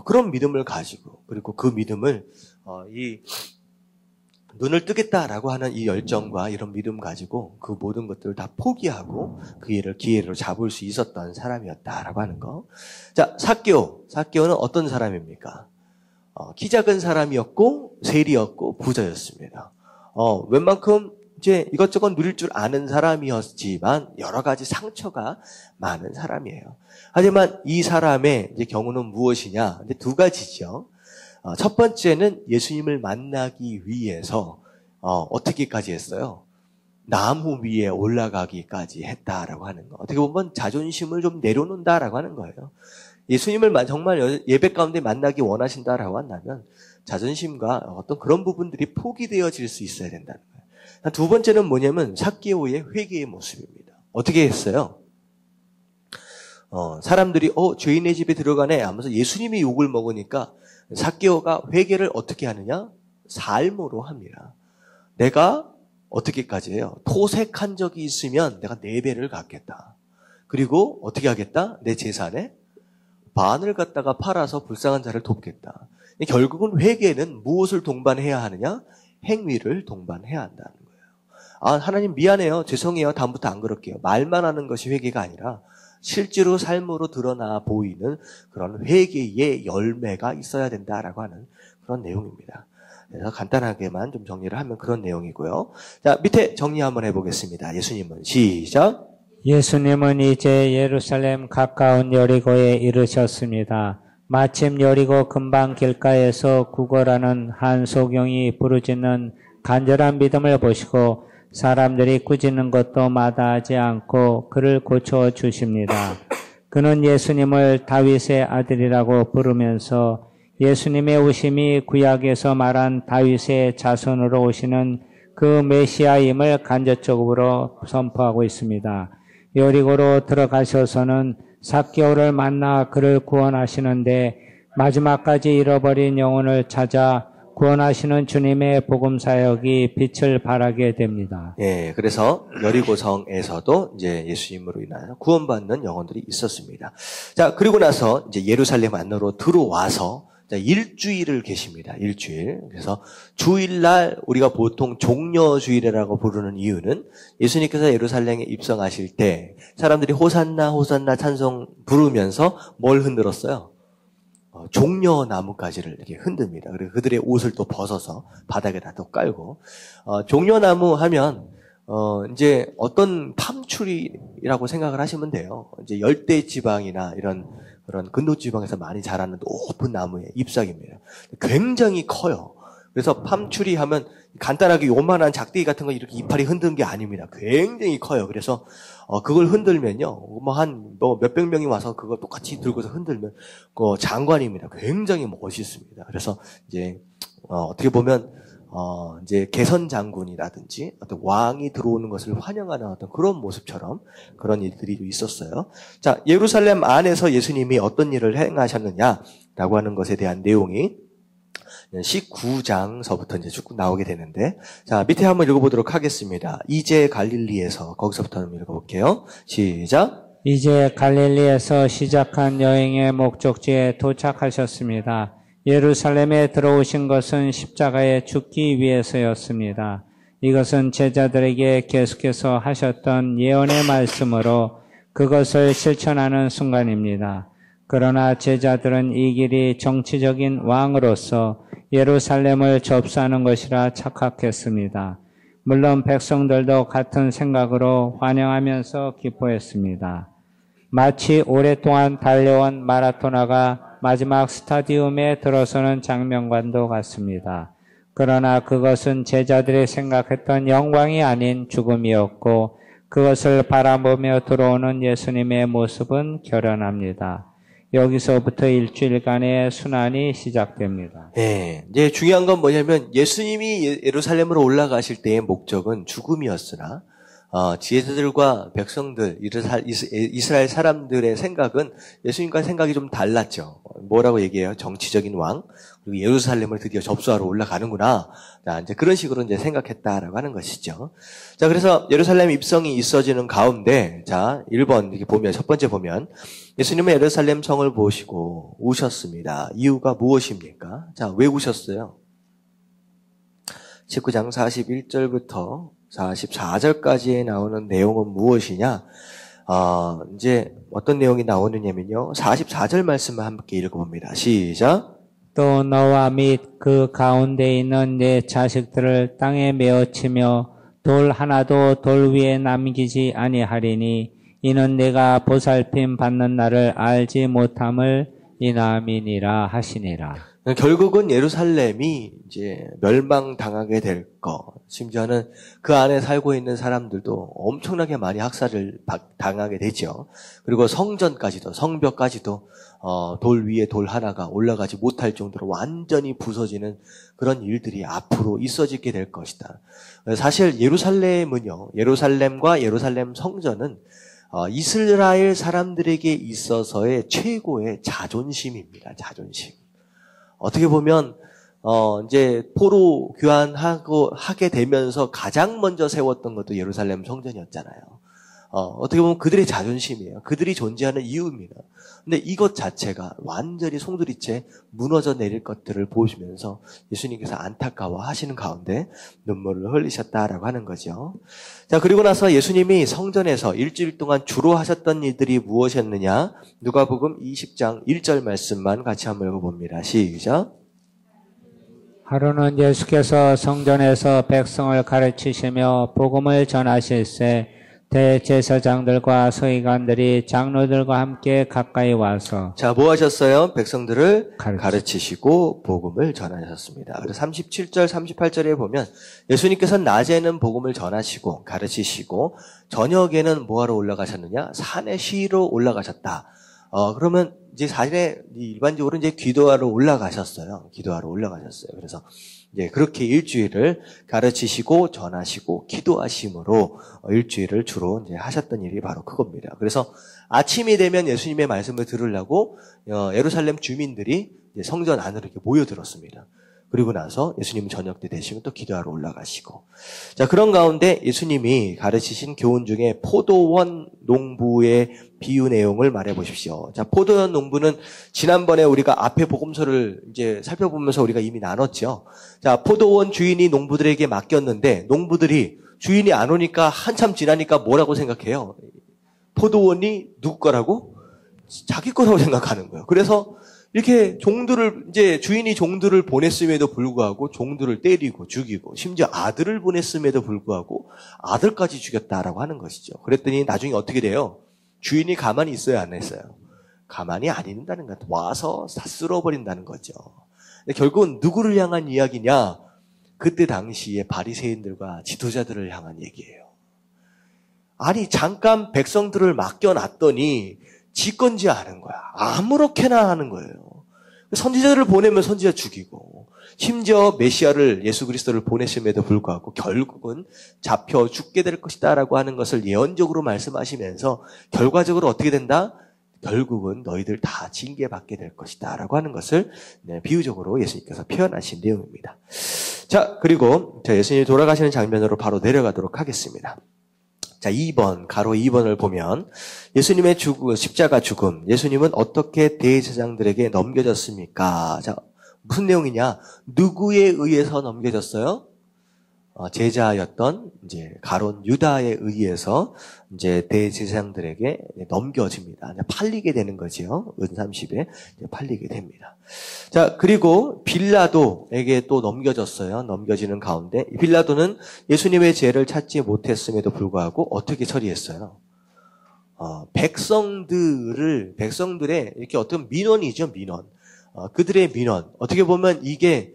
그런 믿음을 가지고, 그리고 그 믿음을 이 눈을 뜨겠다라고 하는 이 열정과 이런 믿음 가지고 그 모든 것들을 다 포기하고 그 일을 기회로 잡을 수 있었던 사람이었다라고 하는 거. 자, 삭개오는 어떤 사람입니까? 키 작은 사람이었고 세리였고 부자였습니다. 웬만큼 이제 이것저것 누릴 줄 아는 사람이었지만 여러 가지 상처가 많은 사람이에요. 하지만 이 사람의 이제 경우는 무엇이냐? 이제 두 가지죠. 첫 번째는 예수님을 만나기 위해서 어떻게까지 했어요? 나무 위에 올라가기까지 했다라고 하는 거. 어떻게 보면 자존심을 좀 내려놓는다라고 하는 거예요. 예수님을 정말 예배 가운데 만나기 원하신다라고 한다면 자존심과 어떤 그런 부분들이 포기되어질 수 있어야 된다는 거예요. 두 번째는 뭐냐면 삭개오의 회개의 모습입니다. 어떻게 했어요? 사람들이 죄인의 집에 들어가네 하면서 예수님이 욕을 먹으니까 삭개오가 회개를 어떻게 하느냐? 삶으로 합니다. 내가 어떻게까지 해요? 토색한 적이 있으면 내가 4배를 갚겠다. 그리고 어떻게 하겠다? 내 재산의 반을 갖다가 팔아서 불쌍한 자를 돕겠다. 결국은 회개는 무엇을 동반해야 하느냐? 행위를 동반해야 한다는 거예요. 하나님 미안해요. 죄송해요. 다음부터 안 그럴게요. 말만 하는 것이 회개가 아니라 실제로 삶으로 드러나 보이는 그런 회개의 열매가 있어야 된다라고 하는 그런 내용입니다. 그래서 간단하게만 좀 정리를 하면 그런 내용이고요. 자, 밑에 정리 한번 해보겠습니다. 예수님은 시작. 예수님은 이제 예루살렘 가까운 여리고에 이르셨습니다. 마침 여리고 근방 길가에서 구걸하는 한 소경이 부르짖는 간절한 믿음을 보시고 사람들이 꾸짖는 것도 마다하지 않고 그를 고쳐 주십니다. 그는 예수님을 다윗의 아들이라고 부르면서 예수님의 오심이 구약에서 말한 다윗의 자손으로 오시는 그 메시아임을 간접적으로 선포하고 있습니다. 여리고로 들어가셔서는 삭개오를 만나 그를 구원하시는데 마지막까지 잃어버린 영혼을 찾아 구원하시는 주님의 복음 사역이 빛을 발하게 됩니다. 예, 그래서 여리고성에서도 이제 예수님으로 인하여 구원받는 영혼들이 있었습니다. 자, 그리고 나서 이제 예루살렘 안으로 들어와서 일주일을 계십니다. 일주일. 그래서 주일날 우리가 보통 종려주일이라고 부르는 이유는 예수님께서 예루살렘에 입성하실 때 사람들이 호산나 호산나 찬송 부르면서 뭘 흔들었어요? 종려나무가지를 이렇게 흔듭니다. 그리고 그들의 옷을 또 벗어서 바닥에다 또 깔고, 종려나무 하면, 이제 어떤 팜추리라고 생각을 하시면 돼요. 이제 열대 지방이나 이런 그런 근도 지방에서 많이 자라는 높은 나무의 잎사귀입니다. 굉장히 커요. 그래서 팜추리 하면 간단하게 요만한 작대기 같은 거 이렇게 이파리 흔드는 게 아닙니다. 굉장히 커요. 그래서 그걸 흔들면요, 몇백 명이 와서 그거 똑같이 들고서 흔들면 장관입니다. 굉장히 멋있습니다. 그래서 이제 어떻게 보면 이제 개선 장군이라든지 어떤 왕이 들어오는 것을 환영하는 어떤 그런 모습처럼 그런 일들이 있었어요. 자, 예루살렘 안에서 예수님이 어떤 일을 행하셨느냐라고 하는 것에 대한 내용이 19장서부터 이제 쭉 나오게 되는데, 자, 밑에 한번 읽어보도록 하겠습니다. 이제 갈릴리에서, 거기서부터 한번 읽어볼게요. 시작. 이제 갈릴리에서 시작한 여행의 목적지에 도착하셨습니다. 예루살렘에 들어오신 것은 십자가에 죽기 위해서였습니다. 이것은 제자들에게 계속해서 하셨던 예언의 말씀으로 그것을 실천하는 순간입니다. 그러나 제자들은 이 길이 정치적인 왕으로서 예루살렘을 접수하는 것이라 착각했습니다. 물론 백성들도 같은 생각으로 환영하면서 기뻐했습니다. 마치 오랫동안 달려온 마라토나가 마지막 스타디움에 들어서는 장면과도 같습니다. 그러나 그것은 제자들이 생각했던 영광이 아닌 죽음이었고 그것을 바라보며 들어오는 예수님의 모습은 결연합니다. 여기서부터 일주일간의 순환이 시작됩니다. 네, 이제 중요한 건 뭐냐면 예수님이 예루살렘으로 올라가실 때의 목적은 죽음이었으나 지혜자들과 백성들, 이스라엘 사람들의 생각은 예수님과 생각이 좀 달랐죠. 뭐라고 얘기해요? 정치적인 왕. 그리고 예루살렘을 드디어 접수하러 올라가는구나. 자, 이제 그런 식으로 이제 생각했다라고 하는 것이죠. 자, 그래서 예루살렘 입성이 있어지는 가운데, 자, 1번 이렇게 보면, 첫 번째 보면, 예수님은 예루살렘 성을 보시고 우셨습니다. 이유가 무엇입니까? 자, 왜 우셨어요? 19장 41절부터 44절까지에 나오는 내용은 무엇이냐? 이제 어떤 내용이 나오느냐면요. 44절 말씀을 함께 읽어봅니다. 시작. 또 너와 및 그 가운데 있는 내 자식들을 땅에 메어치며 돌 하나도 돌 위에 남기지 아니하리니 이는 내가 보살핌 받는 날을 알지 못함을 인함이니라 하시니라. 결국은 예루살렘이 이제 멸망당하게 될 것, 심지어는 그 안에 살고 있는 사람들도 엄청나게 많이 학살을 당하게 되죠. 그리고 성전까지도, 성벽까지도 돌 위에 돌 하나가 올라가지 못할 정도로 완전히 부서지는 그런 일들이 앞으로 있어지게 될 것이다. 사실 예루살렘은요, 예루살렘과 예루살렘 성전은 이스라엘 사람들에게 있어서의 최고의 자존심입니다. 자존심. 어떻게 보면 이제 포로 하게 되면서 가장 먼저 세웠던 것도 예루살렘 성전이었잖아요. 어떻게 보면 그들의 자존심이에요. 그들이 존재하는 이유입니다. 근데 이것 자체가 완전히 송두리째 무너져 내릴 것들을 보시면서 예수님께서 안타까워 하시는 가운데 눈물을 흘리셨다라고 하는 거죠. 자, 그리고 나서 예수님이 성전에서 일주일 동안 주로 하셨던 일들이 무엇이었느냐? 누가복음 20장 1절 말씀만 같이 한번 읽어봅니다. 시작. 하루는 예수께서 성전에서 백성을 가르치시며 복음을 전하실세 대제사장들과 서기관들이 장로들과 함께 가까이 와서 자, 뭐 하셨어요? 백성들을 가르치시고 복음을 전하셨습니다. 그래서 37절, 38절에 보면 예수님께서는 낮에는 복음을 전하시고 가르치시고 저녁에는 뭐하러 올라가셨느냐? 산에 쉬러 올라가셨다. 그러면 이제 사실에 일반적으로 이제 기도하러 올라가셨어요. 기도하러 올라가셨어요. 그래서 이제 그렇게 일주일을 가르치시고 전하시고 기도하심으로 일주일을 주로 이제 하셨던 일이 바로 그겁니다. 그래서 아침이 되면 예수님의 말씀을 들으려고 예루살렘 주민들이 이제 성전 안으로 이렇게 모여들었습니다. 그리고 나서 예수님은 저녁 때 되시면 또 기도하러 올라가시고. 자, 그런 가운데 예수님이 가르치신 교훈 중에 포도원 농부의 비유 내용을 말해 보십시오. 자, 포도원 농부는 지난번에 우리가 앞에 복음서를 이제 살펴보면서 우리가 이미 나눴죠. 자, 포도원 주인이 농부들에게 맡겼는데 농부들이 주인이 안 오니까 한참 지나니까 뭐라고 생각해요? 포도원이 누구 거라고? 자기 거라고 생각하는 거예요. 그래서 이렇게 이제 주인이 종들을 보냈음에도 불구하고 종들을 때리고 죽이고 심지어 아들을 보냈음에도 불구하고 아들까지 죽였다라고 하는 것이죠. 그랬더니 나중에 어떻게 돼요? 주인이 가만히 있어야 안 했어요. 가만히 안 있는다는 것, 와서 다 쓸어버린다는 거죠. 근데 결국은 누구를 향한 이야기냐? 그때 당시에 바리새인들과 지도자들을 향한 얘기예요. 아니, 잠깐 백성들을 맡겨놨더니 지 건지 아는 거야. 아무렇게나 하는 거예요. 선지자들을 보내면 선지자 죽이고 심지어 메시아를 예수 그리스도를 보냈음에도 불구하고 결국은 잡혀 죽게 될 것이다라고 하는 것을 예언적으로 말씀하시면서 결과적으로 어떻게 된다? 결국은 너희들 다 징계받게 될 것이다라고 하는 것을 비유적으로 예수님께서 표현하신 내용입니다. 자, 그리고 예수님이 돌아가시는 장면으로 바로 내려가도록 하겠습니다. 자, 2번, 가로 2번을 보면 예수님의 십자가 죽음, 예수님은 어떻게 대제사장들에게 넘겨졌습니까? 자, 무슨 내용이냐? 누구에 의해서 넘겨졌어요? 제자였던 이제 가론 유다에 의해서 이제 대제사장들에게 넘겨집니다. 팔리게 되는 거지요. 은 30에 팔리게 됩니다. 자, 그리고 빌라도에게 또 넘겨졌어요. 넘겨지는 가운데 빌라도는 예수님의 죄를 찾지 못했음에도 불구하고 어떻게 처리했어요? 백성들의 이렇게 어떤 민원이죠, 민원. 그들의 민원. 어떻게 보면 이게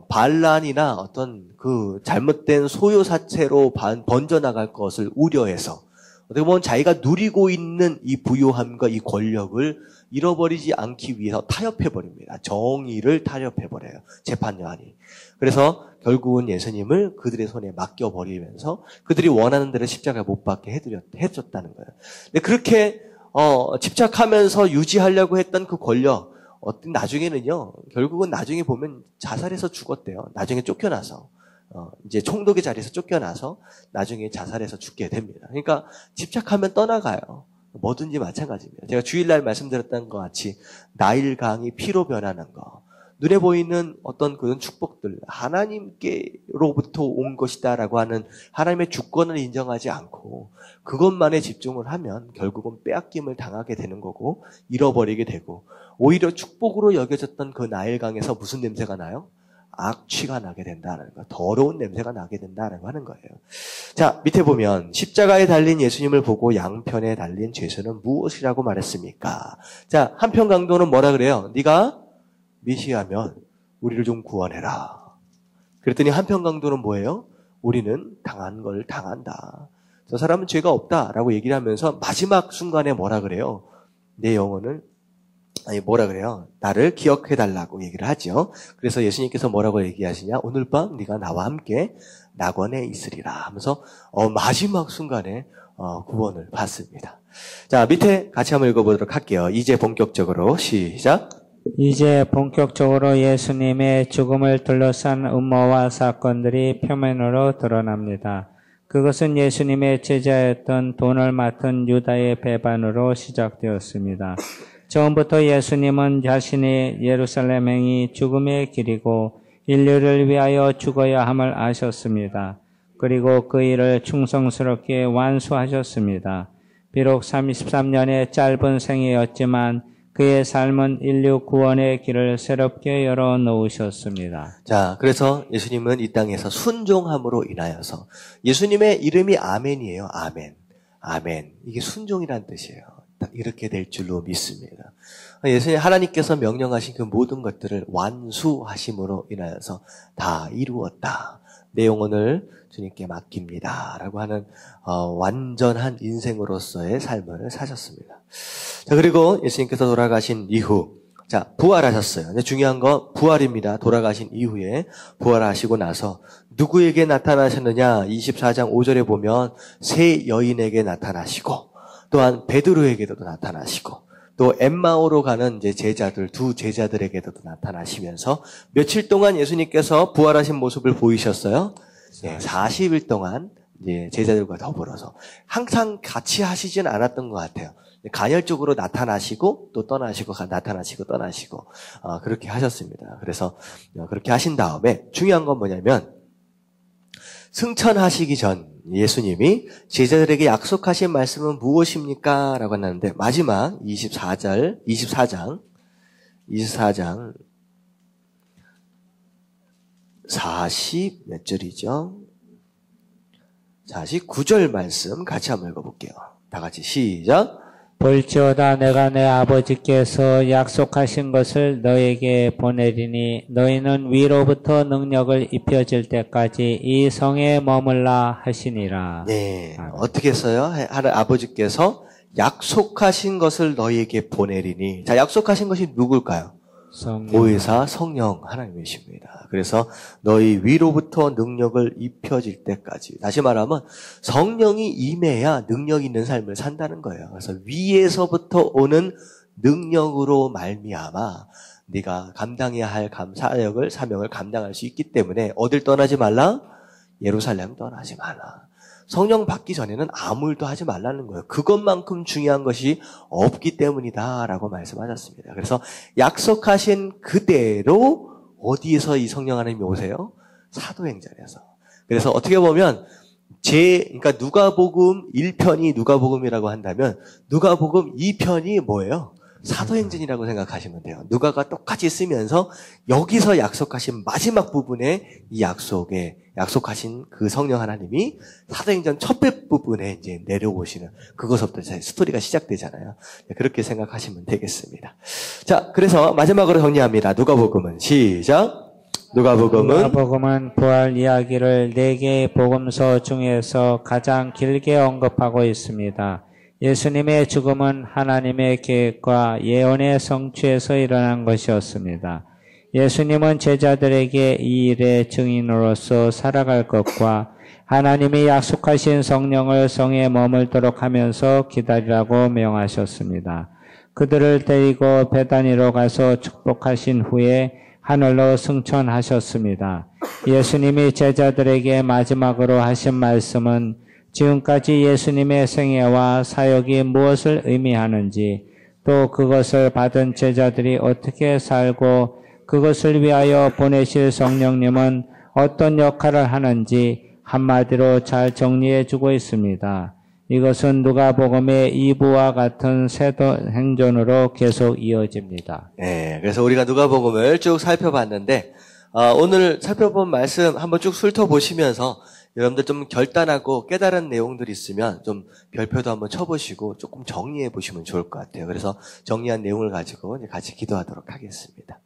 반란이나 어떤 그 잘못된 소요 사체로 번져나갈 것을 우려해서 어떻게 보면 자기가 누리고 있는 이 부요함과 이 권력을 잃어버리지 않기 위해서 타협해버립니다. 정의를 타협해버려요. 재판관이. 그래서 결국은 예수님을 그들의 손에 맡겨버리면서 그들이 원하는 대로 십자가에 못 박게 해줬다는 거예요. 근데 그렇게 집착하면서 유지하려고 했던 그 권력, 나중에는요, 결국은 나중에 보면 자살해서 죽었대요. 나중에 쫓겨나서. 이제 총독의 자리에서 쫓겨나서 나중에 자살해서 죽게 됩니다. 그러니까 집착하면 떠나가요. 뭐든지 마찬가지입니다. 제가 주일날 말씀드렸던 것 같이 나일강이 피로 변하는 거, 눈에 보이는 어떤 그런 축복들, 하나님께로부터 온 것이다라고 하는 하나님의 주권을 인정하지 않고 그것만에 집중을 하면 결국은 빼앗김을 당하게 되는 거고 잃어버리게 되고, 오히려 축복으로 여겨졌던 그 나일강에서 무슨 냄새가 나요? 악취가 나게 된다는 거, 더러운 냄새가 나게 된다는 거 하는 거예요. 자, 밑에 보면 십자가에 달린 예수님을 보고 양편에 달린 죄수는 무엇이라고 말했습니까? 자, 한편 강도는 뭐라 그래요? 네가 메시아면 우리를 좀 구원해라. 그랬더니 한편 강도는 뭐예요? 우리는 당한 걸 당한다. 저 사람은 죄가 없다라고 얘기를 하면서 마지막 순간에 뭐라 그래요? 내 영혼을 뭐라 그래요? 나를 기억해달라고 얘기를 하죠. 그래서 예수님께서 뭐라고 얘기하시냐? 오늘 밤 네가 나와 함께 낙원에 있으리라 하면서 마지막 순간에 구원을 받습니다. 자, 밑에 같이 한번 읽어보도록 할게요. 이제 본격적으로 시작. 이제 본격적으로 예수님의 죽음을 둘러싼 음모와 사건들이 표면으로 드러납니다. 그것은 예수님의 제자였던 돈을 맡은 유다의 배반으로 시작되었습니다. 처음부터 예수님은 자신이 예루살렘 행이 죽음의 길이고 인류를 위하여 죽어야 함을 아셨습니다. 그리고 그 일을 충성스럽게 완수하셨습니다. 비록 33년의 짧은 생이었지만 그의 삶은 인류 구원의 길을 새롭게 열어 놓으셨습니다. 자, 그래서 예수님은 이 땅에서 순종함으로 인하여서, 예수님의 이름이 아멘이에요. 아멘. 아멘. 이게 순종이란 뜻이에요. 이렇게 될 줄로 믿습니다. 예수님, 하나님께서 명령하신 그 모든 것들을 완수하심으로 인하여서 다 이루었다. 내 영혼을 주님께 맡깁니다. 라고 하는 완전한 인생으로서의 삶을 사셨습니다. 자, 그리고 예수님께서 돌아가신 이후, 자, 부활하셨어요. 근데 중요한 건 부활입니다. 돌아가신 이후에 부활하시고 나서 누구에게 나타나셨느냐? 24장 5절에 보면 세 여인에게 나타나시고, 또한 베드로에게도 나타나시고, 또 엠마오로 가는 이제 제자들, 두 제자들에게도 나타나시면서 며칠 동안 예수님께서 부활하신 모습을 보이셨어요. 네, 40일 동안 이제 제자들과 더불어서 항상 같이 하시진 않았던 것 같아요. 간헐적으로 나타나시고 또 떠나시고 나타나시고 떠나시고 그렇게 하셨습니다. 그래서 그렇게 하신 다음에 중요한 건 뭐냐면, 승천하시기 전 예수님이 제자들에게 약속하신 말씀은 무엇입니까? 라고 했는데, 마지막 24장 40 몇 절이죠? 49절 말씀 같이 한번 읽어볼게요. 다 같이 시작. 볼지어다 내가 내 아버지께서 약속하신 것을 너에게 보내리니 너희는 위로부터 능력을 입혀질 때까지 이 성에 머물라 하시니라. 네, 어떻게 했어요? 아버지께서 약속하신 것을 너희에게 보내리니. 자, 약속하신 것이 누굴까요? 보혜사 성령 하나님이십니다. 그래서 너희 위로부터 능력을 입혀질 때까지. 다시 말하면 성령이 임해야 능력 있는 삶을 산다는 거예요. 그래서 위에서부터 오는 능력으로 말미암아 네가 감당해야 할 사명을 감당할 수 있기 때문에 어딜 떠나지 말라? 예루살렘 떠나지 말라. 성령 받기 전에는 아무 일도 하지 말라는 거예요. 그것만큼 중요한 것이 없기 때문이다라고 말씀하셨습니다. 그래서 약속하신 그대로 어디에서 이 성령 하나님이 오세요? 사도행전에서. 그래서 어떻게 보면 그러니까 누가복음 1편이 누가복음이라고 한다면 누가복음 2편이 뭐예요? 사도행전이라고 생각하시면 돼요. 누가가 똑같이 쓰면서 여기서 약속하신 마지막 부분에 이 약속하신 그 성령 하나님이 사도행전 첫 부분에 이제 내려오시는 그것부터 스토리가 시작되잖아요. 그렇게 생각하시면 되겠습니다. 자, 그래서 마지막으로 정리합니다. 누가복음은 시작. 누가복음은 부활 이야기를 4개의 복음서 중에서 가장 길게 언급하고 있습니다. 예수님의 죽음은 하나님의 계획과 예언의 성취에서 일어난 것이었습니다. 예수님은 제자들에게 이 일의 증인으로서 살아갈 것과 하나님이 약속하신 성령을 성에 머물도록 하면서 기다리라고 명하셨습니다. 그들을 데리고 베다니로 가서 축복하신 후에 하늘로 승천하셨습니다. 예수님이 제자들에게 마지막으로 하신 말씀은 지금까지 예수님의 생애와 사역이 무엇을 의미하는지, 또 그것을 받은 제자들이 어떻게 살고 그것을 위하여 보내실 성령님은 어떤 역할을 하는지 한마디로 잘 정리해주고 있습니다. 이것은 누가복음의 2부와 같은 사도행전으로 계속 이어집니다. 네, 그래서 우리가 누가복음을 쭉 살펴봤는데 오늘 살펴본 말씀 한번 쭉 훑어보시면서 여러분들 좀 결단하고 깨달은 내용들이 있으면 좀 별표도 한번 쳐보시고 조금 정리해 보시면 좋을 것 같아요. 그래서 정리한 내용을 가지고 같이 기도하도록 하겠습니다.